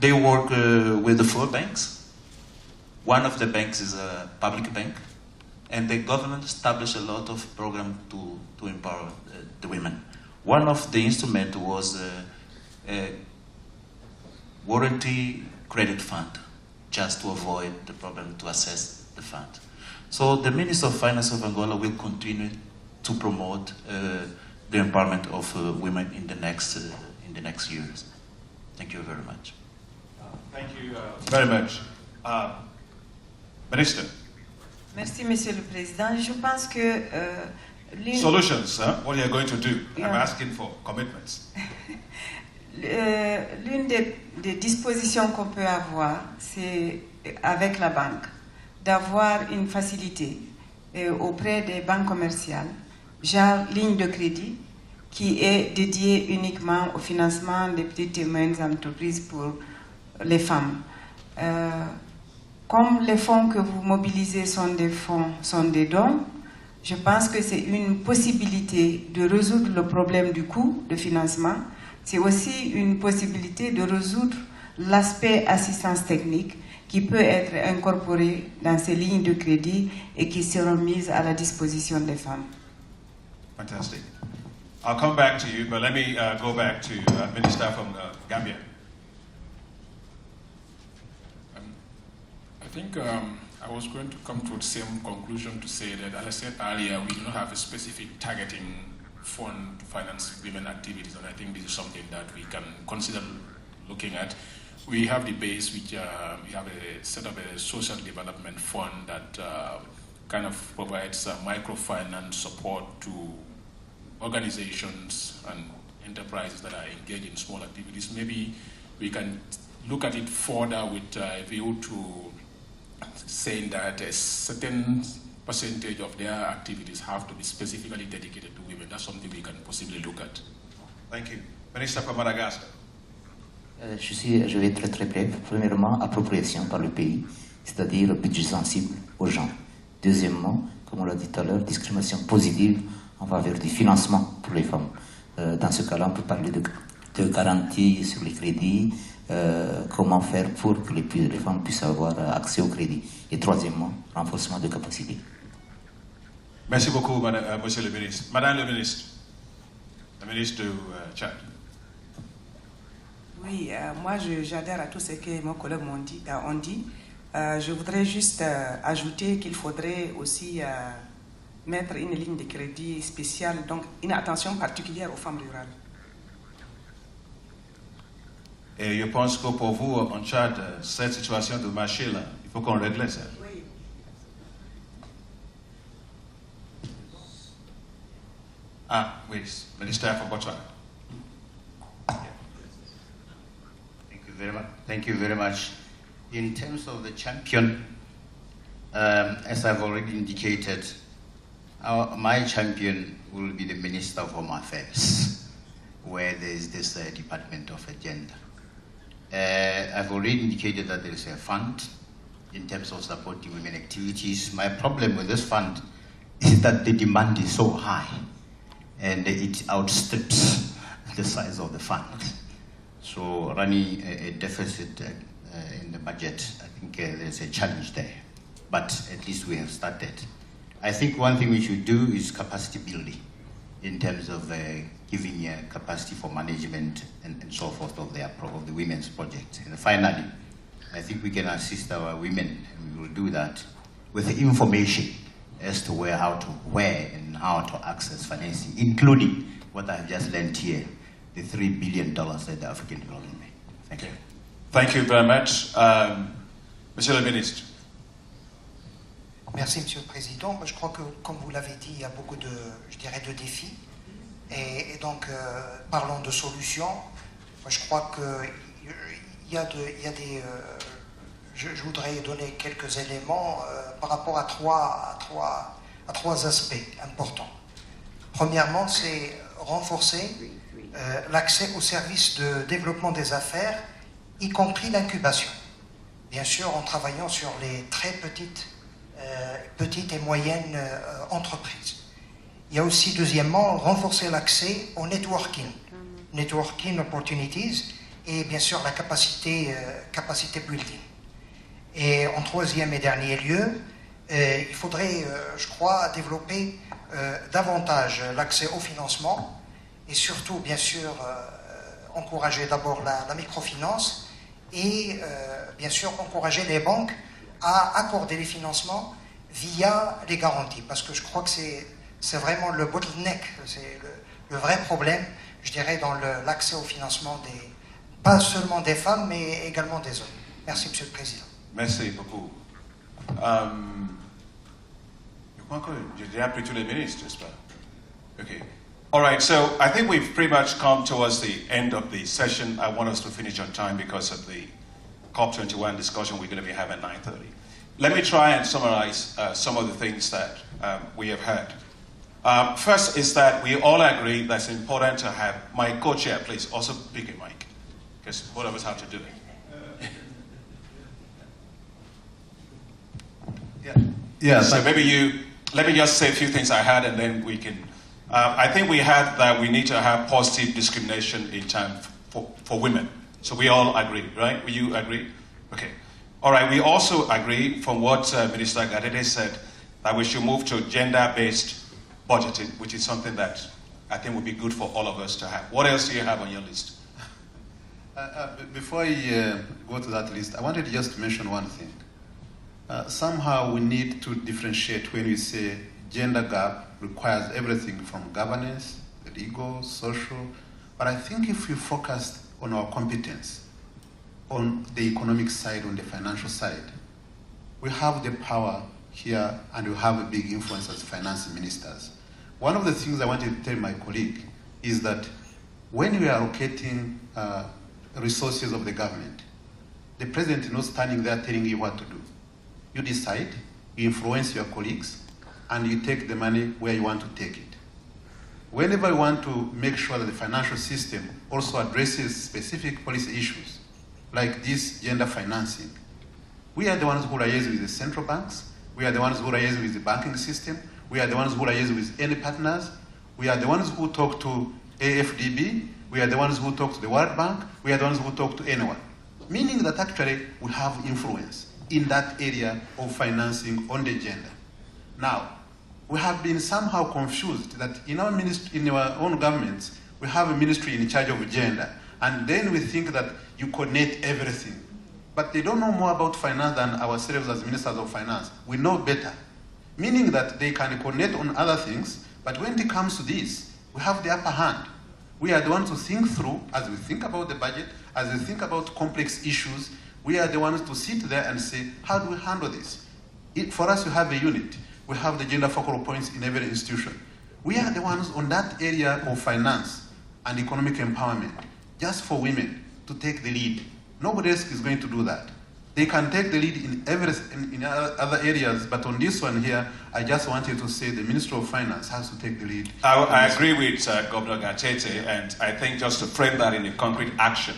They work with the 4 banks. One of the banks is a public bank, and the government established a lot of programs to empower the women. One of the instruments was a warranty credit fund, just to avoid the problem to access the fund. So the Minister of Finance of Angola will continue to promote the empowerment of women in the next years. Thank you very much. Thank you very much. Minister. Merci, Monsieur le Président. Je pense que solutions, what are you going to do? I'm asking for commitments. L'une des dispositions qu'on peut avoir, c'est avec la banque, d'avoir une facilité auprès des banques commerciales, genre ligne de crédit, qui est dédiée uniquement au financement des petites et moyennes entreprises pour les femmes. Comme les fonds que vous mobilisez sont des dons, je pense que c'est une possibilité de résoudre le problème du coût de financement. C'est aussi une possibilité de résoudre l'aspect assistance technique qui peut être incorporé dans ces lignes de crédit et qui seront mises à la disposition des femmes. Fantastic. I'll come back to you, but let me go back to Minister from Gambia. I think I was going to come to the same conclusion to say that, as I said earlier, we do not have a specific targeting fund to finance women activities, and I think this is something that we can consider looking at. We have the base, which we have set up a social development fund that kind of provides microfinance support to organizations and enterprises that are engaged in small activities. Maybe we can look at it further with a view to saying that a certain percentage of their activities have to be specifically dedicated to women. That's something we can possibly look at. Thank you. Minister from Madagascar. Je vais être très bref. Premièrement, appropriation par le pays, c'est-à-dire budget sensible aux gens. Deuxièmement, comme on l'a dit tout à l'heure, discrimination positive en faveur du financement pour les femmes. Dans ce cas-là, on peut parler de garantie sur les crédits, comment faire pour que les femmes puissent avoir accès au crédit. Et troisièmement, renforcement de capacités. Merci beaucoup, Monsieur le ministre. Madame le ministre du Tchad. Oui, moi j'adhère à tout ce que mes collègues ont dit. Je voudrais juste ajouter qu'il faudrait aussi mettre une ligne de crédit spéciale, donc une attention particulière aux femmes rurales. Et je pense que pour vous, en Tchad, cette situation de marché là, il faut qu'on règle ça. Oui. Ah, oui, Minister from Botswana. very much. Thank you very much. In terms of the champion, as I've already indicated, my champion will be the Minister of Home Affairs, where there is this Department of Agenda. I've already indicated that there is a fund in terms of supporting women activities. My problem with this fund is that the demand is so high and it outstrips the size of the fund. So running a deficit in the budget, I think there's a challenge there. But at least we have started. I think one thing we should do is capacity building in terms of giving capacity for management and so forth of the women's project. And finally, I think we can assist our women, and we will do that with the information as to where and how to access financing, including what I've just learned here, the $3 billion that the African Development Bank. Thank you. Thank you very much. Monsieur le Ministre. Merci, Monsieur le Président. Moi, je crois que, comme vous l'avez dit, il y a beaucoup de, je dirais, de défis. Et donc, parlons de solutions. Moi, je crois qu'il y a des... je voudrais donner quelques éléments par rapport à trois aspects importants. Premièrement, c'est renforcer l'accès aux services de développement des affaires, y compris l'incubation. Bien sûr, en travaillant sur les très petites et moyennes entreprises. Il y a aussi, deuxièmement, renforcer l'accès au networking opportunities, et bien sûr la capacité building. Et en troisième et dernier lieu, il faudrait, je crois, développer davantage l'accès au financement, et surtout, bien sûr, encourager d'abord la microfinance, et bien sûr encourager les banques à accorder les financements via les garanties, parce que je crois que c'est vraiment le bottleneck, c'est le vrai problème, je dirais, dans l'accès au financement pas seulement des femmes, mais également des hommes. Merci, Monsieur le Président. Merci beaucoup. Je crois que j'ai appris tous les ministres, j'espère. Okay. All right, so I think we've pretty much come towards the end of the session. I want us to finish on time because of the COP21 discussion we're going to be having at 9:30. Let me try and summarize some of the things that we have heard. First is that we all agree that it's important to have my co-chair, please, also pick a mic, because both of us have to do it. Yeah. So maybe let me just say a few things I had, and then we can. I think we had that we need to have positive discrimination in time for women. So we all agree, right? Will you agree? Okay. All right. We also agree from what Minister Gadede said that we should move to gender-based budgeting, which is something that I think would be good for all of us to have. What else do you have on your list? Before I go to that list, I wanted just to mention one thing. Somehow we need to differentiate when we say gender gap requires everything from governance, legal, social, but I think if we focus on our competence, on the economic side, on the financial side, we have the power here and we have a big influence as finance ministers. One of the things I wanted to tell my colleague is that when we are allocating resources of the government, the president is not standing there telling you what to do. You decide, you influence your colleagues, and you take the money where you want to take it. Whenever you want to make sure that the financial system also addresses specific policy issues, like this gender financing, we are the ones who liaise with the central banks, we are the ones who liaise with the banking system, we are the ones who liaise with any partners, we are the ones who talk to AFDB, we are the ones who talk to the World Bank, we are the ones who talk to anyone. Meaning that actually we have influence in that area of financing on the gender. Now, we have been somehow confused that in our own governments, we have a ministry in charge of gender, and then we think that you coordinate everything. But they don't know more about finance than ourselves as ministers of finance. We know better, meaning that they can coordinate on other things, but when it comes to this, we have the upper hand. We are the ones to think through, as we think about the budget, as we think about complex issues, we are the ones to sit there and say, how do we handle this? For us, we have a unit. We have the gender focal points in every institution. We are the ones on that area of finance and economic empowerment, just for women to take the lead. Nobody else is going to do that. They can take the lead in other areas, but on this one here, I just wanted to say the Minister of Finance has to take the lead. I agree with Governor Gatete, and I think just to frame that in a concrete action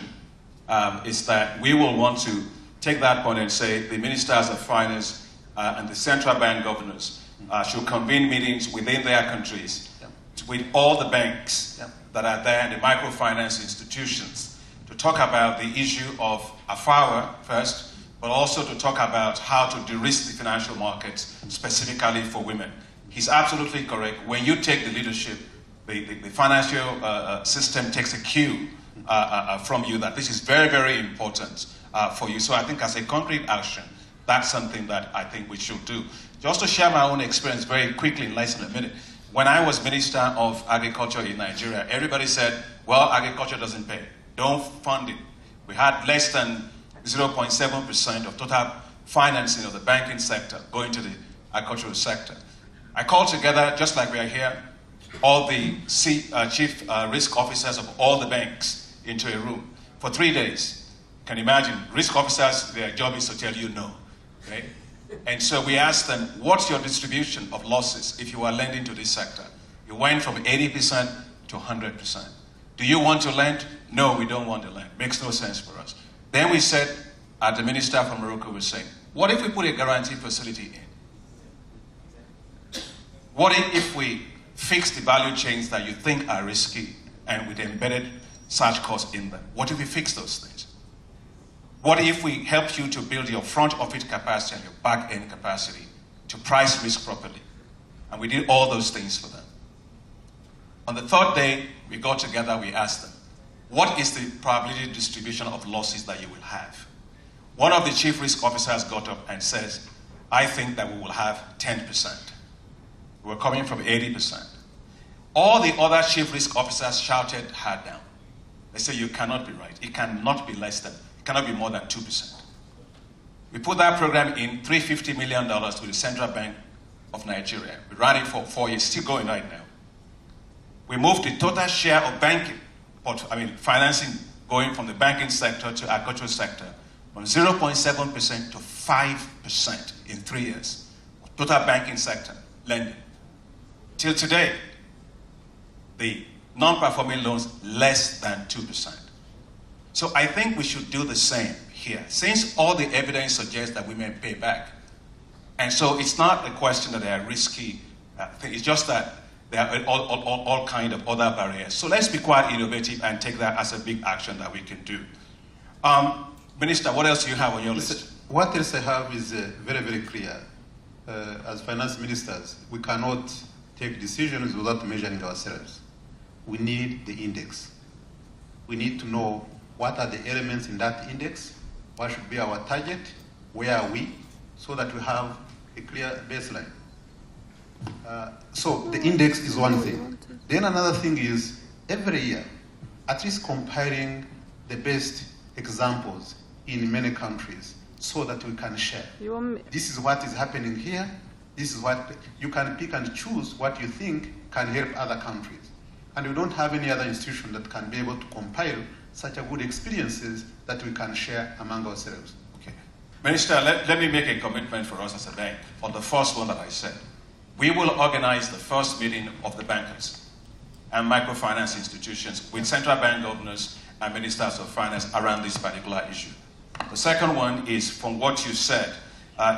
is that we will want to take that point and say the Ministers of Finance and the central bank governors should convene meetings within their countries with all the banks that are there and the microfinance institutions to talk about the issue of AFAWA first, but also to talk about how to de-risk the financial markets specifically for women. He's absolutely correct. When you take the leadership, the financial system takes a cue from you that this is very, very important for you. So I think as a concrete action, that's something that I think we should do. Just to share my own experience very quickly in less than a minute. When I was Minister of Agriculture in Nigeria, everybody said, well, agriculture doesn't pay. Don't fund it. We had less than 0.7% of total financing of the banking sector going to the agricultural sector. I called together, just like we are here, all the chief risk officers of all the banks into a room for 3 days. Can you imagine? Risk officers, their job is to tell you no. Okay? And so we asked them, what's your distribution of losses if you are lending to this sector? You went from 80% to 100%. Do you want to lend? No, we don't want to lend. Makes no sense for us. Then we said, the minister from Morocco was saying, what if we put a guarantee facility in? What if we fix the value chains that you think are risky and with embedded such costs in them? What if we fix those things? What if we help you to build your front office capacity and your back end capacity to price risk properly? And we did all those things for them. On the third day, we got together, we asked them, what is the probability distribution of losses that you will have? One of the chief risk officers got up and says, I think that we will have 10%. We were coming from 80%. All the other chief risk officers shouted her down. They said, you cannot be right. It cannot be less than, it cannot be more than 2%. We put that program in, $350 million to the Central Bank of Nigeria. We ran it for 4 years, still going right now. We moved the total share of banking, financing going from the banking sector to agricultural sector from 0.7% to 5% in 3 years. Total banking sector lending. Till today, the non-performing loans less than 2%. So I think we should do the same here, since all the evidence suggests that women pay back. And so it's not a question that they are risky. It's just that there are all kind of other barriers. So let's be quite innovative and take that as a big action that we can do. Minister, what else do you have on your list? What else I have is very, very clear. As finance ministers, we cannot take decisions without measuring ourselves. We need the index. We need to know what are the elements in that index, what should be our target, where are we, so that we have a clear baseline. So the index is one thing. Then another thing is every year, at least comparing the best examples in many countries so that we can share. This is what is happening here. This is what you can pick and choose what you think can help other countries. And we don't have any other institution that can be able to compile such a good experiences that we can share among ourselves. Okay. Minister, let me make a commitment for us as a bank on the first one that I said. We will organize the first meeting of the bankers and microfinance institutions with central bank governors and ministers of finance around this particular issue. The second one is from what you said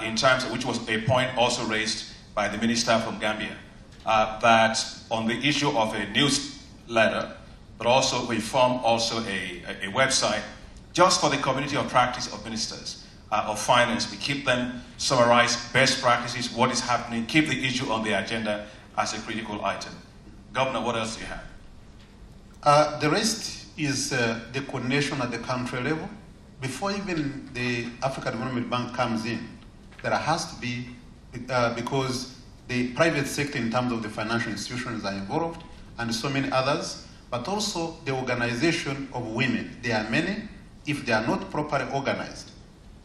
in terms of, which was a point also raised by the minister from Gambia, that on the issue of a newsletter, but also we form also a website just for the community of practice of ministers of finance. We keep them summarize best practices, what is happening, keep the issue on the agenda as a critical item. Governor, what else do you have? The rest is the coordination at the country level. Before even the African Development Bank comes in, there has to be, because the private sector in terms of the financial institutions are involved and so many others, but also the organization of women. There are many. If they are not properly organized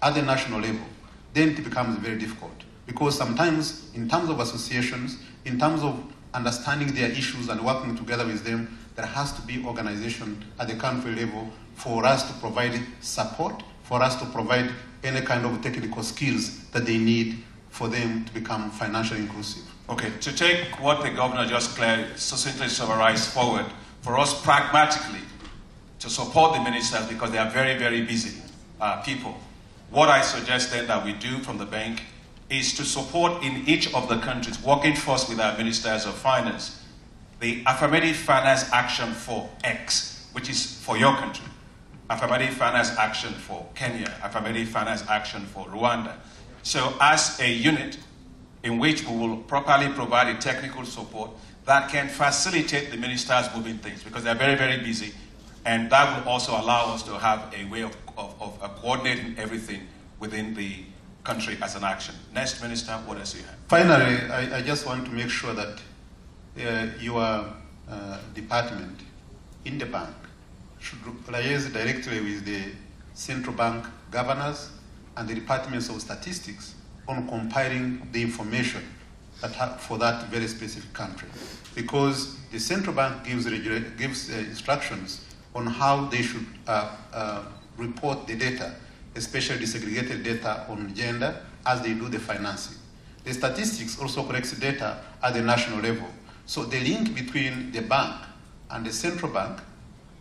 at the national level, then it becomes very difficult. Because sometimes, in terms of associations, in terms of understanding their issues and working together with them, there has to be organization at the country level for us to provide support, for us to provide any kind of technical skills that they need for them to become financially inclusive. Okay, to take what the governor just succinctly summarized forward, for us pragmatically to support the ministers because they are very, very busy people, what I suggest then that we do from the bank is to support in each of the countries, working first with our ministers of finance, the affirmative finance action for X, which is for your country, affirmative finance action for Kenya, affirmative finance action for Rwanda. So as a unit in which we will properly provide a technical support that can facilitate the ministers moving things because they're very, very busy, and that will also allow us to have a way of coordinating everything within the country as an action. Next, Minister, what else do you have? Finally, I just want to make sure that your department in the bank should liaise directly with the central bank governors and the departments of statistics on compiling the information for that very specific country. Because the central bank gives instructions on how they should report the data, especially desegregated data on gender, as they do the financing. The statistics also collects data at the national level. So the link between the bank and the central bank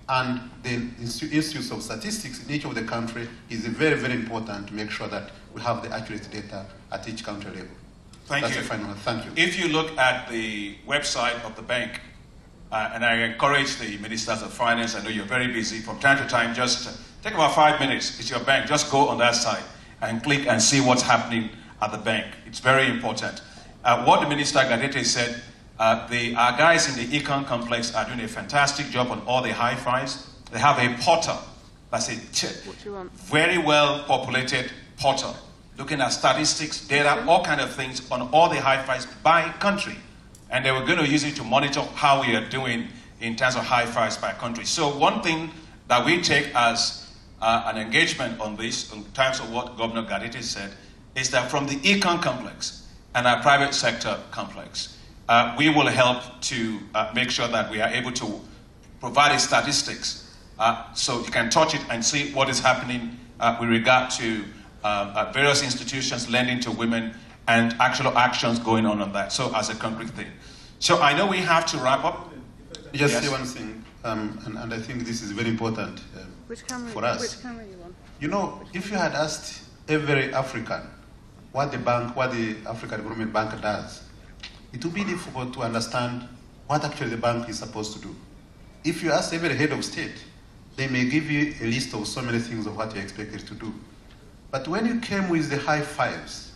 and the institutes of statistics in each of the country is very, very important to make sure that we have the accurate data at each country level. Thank you. Thank you. If you look at the website of the bank, and I encourage the ministers of finance, I know you're very busy, from time to time, just take about 5 minutes. It's your bank. Just go on that site and click and see what's happening at the bank. It's very important. What the Minister Gadete said, our guys in the Econ complex are doing a fantastic job on all the hi-fis. They have a portal. That's a very well populated portal, looking at statistics, data, all kind of things on all the hi-fis by country. And they were going to use it to monitor how we are doing in terms of hi-fis by country. So one thing that we take as an engagement on this, in terms of what Governor Gadete said, is that from the Econ complex and our private sector complex, we will help to make sure that we are able to provide statistics so you can touch it and see what is happening with regard to various institutions lending to women and actual actions going on that, so as a concrete thing. So I know we have to wrap up. Just say one thing, and I think this is very important for us. Which camera you on? You know, if you had asked every African what the African Development Bank does, it would be difficult to understand what actually the bank is supposed to do. If you ask every head of state, they may give you a list of so many things of what you're expected to do. But when you came with the high fives,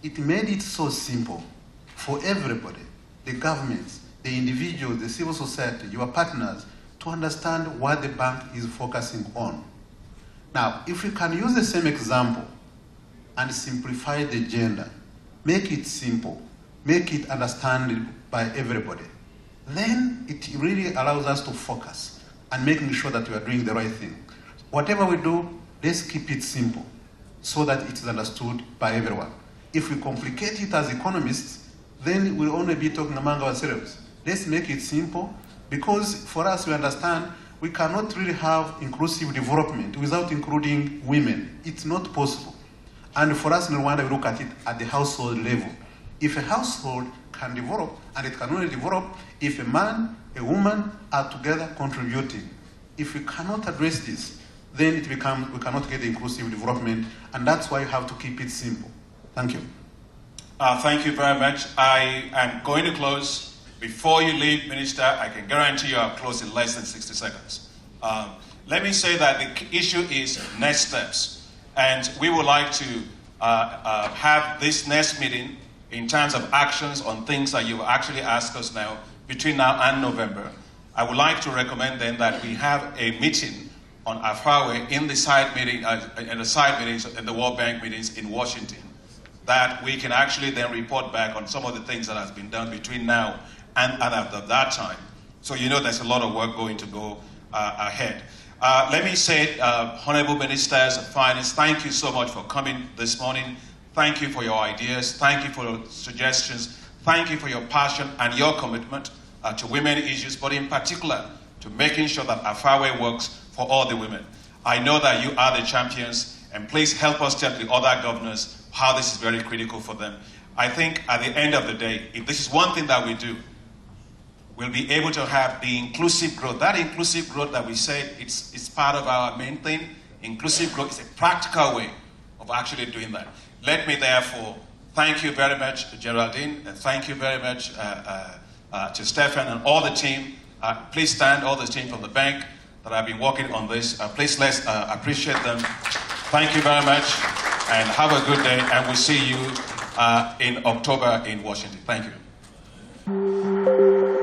it made it so simple for everybody, the governments, the individuals, the civil society, your partners, to understand what the bank is focusing on. Now, if we can use the same example and simplify the agenda, make it simple, make it understandable by everybody, then it really allows us to focus and making sure that we are doing the right thing. Whatever we do, let's keep it simple so that it is understood by everyone. If we complicate it as economists, then we'll only be talking among ourselves. Let's make it simple, because for us, we understand we cannot really have inclusive development without including women. It's not possible. And for us in Rwanda, we look at it at the household level. If a household can develop, and it can only develop if a man, a woman are together contributing. If we cannot address this, then we cannot get the inclusive development, and that's why you have to keep it simple. Thank you. Thank you very much. I am going to close. Before you leave, Minister, I can guarantee you I'll close in less than 60 seconds. Let me say that the issue is next steps. And we would like to have this next meeting in terms of actions on things that you've actually asked us now, between now and November. I would like to recommend then that we have a meeting on Afrawe in the side meeting, in the side meetings, in the World Bank meetings in Washington, that we can actually then report back on some of the things that has been done between now and after that time. So you know there's a lot of work going to go ahead. Let me say, Honorable Ministers of Finance, thank you so much for coming this morning. Thank you for your ideas. Thank you for your suggestions. Thank you for your passion and your commitment to women issues, but in particular to making sure that Afawe works for all the women. I know that you are the champions, and please help us tell the other governors how this is very critical for them. I think at the end of the day, if this is one thing that we do, we'll be able to have the inclusive growth. That inclusive growth that we said, it's part of our main thing. Inclusive growth is a practical way of actually doing that. Let me therefore thank you very much, Geraldine, and thank you very much to Stefan and all the team. Please stand, all the team from the bank that have been working on this. Please let's appreciate them. Thank you very much, and have a good day, and we'll see you in October in Washington. Thank you.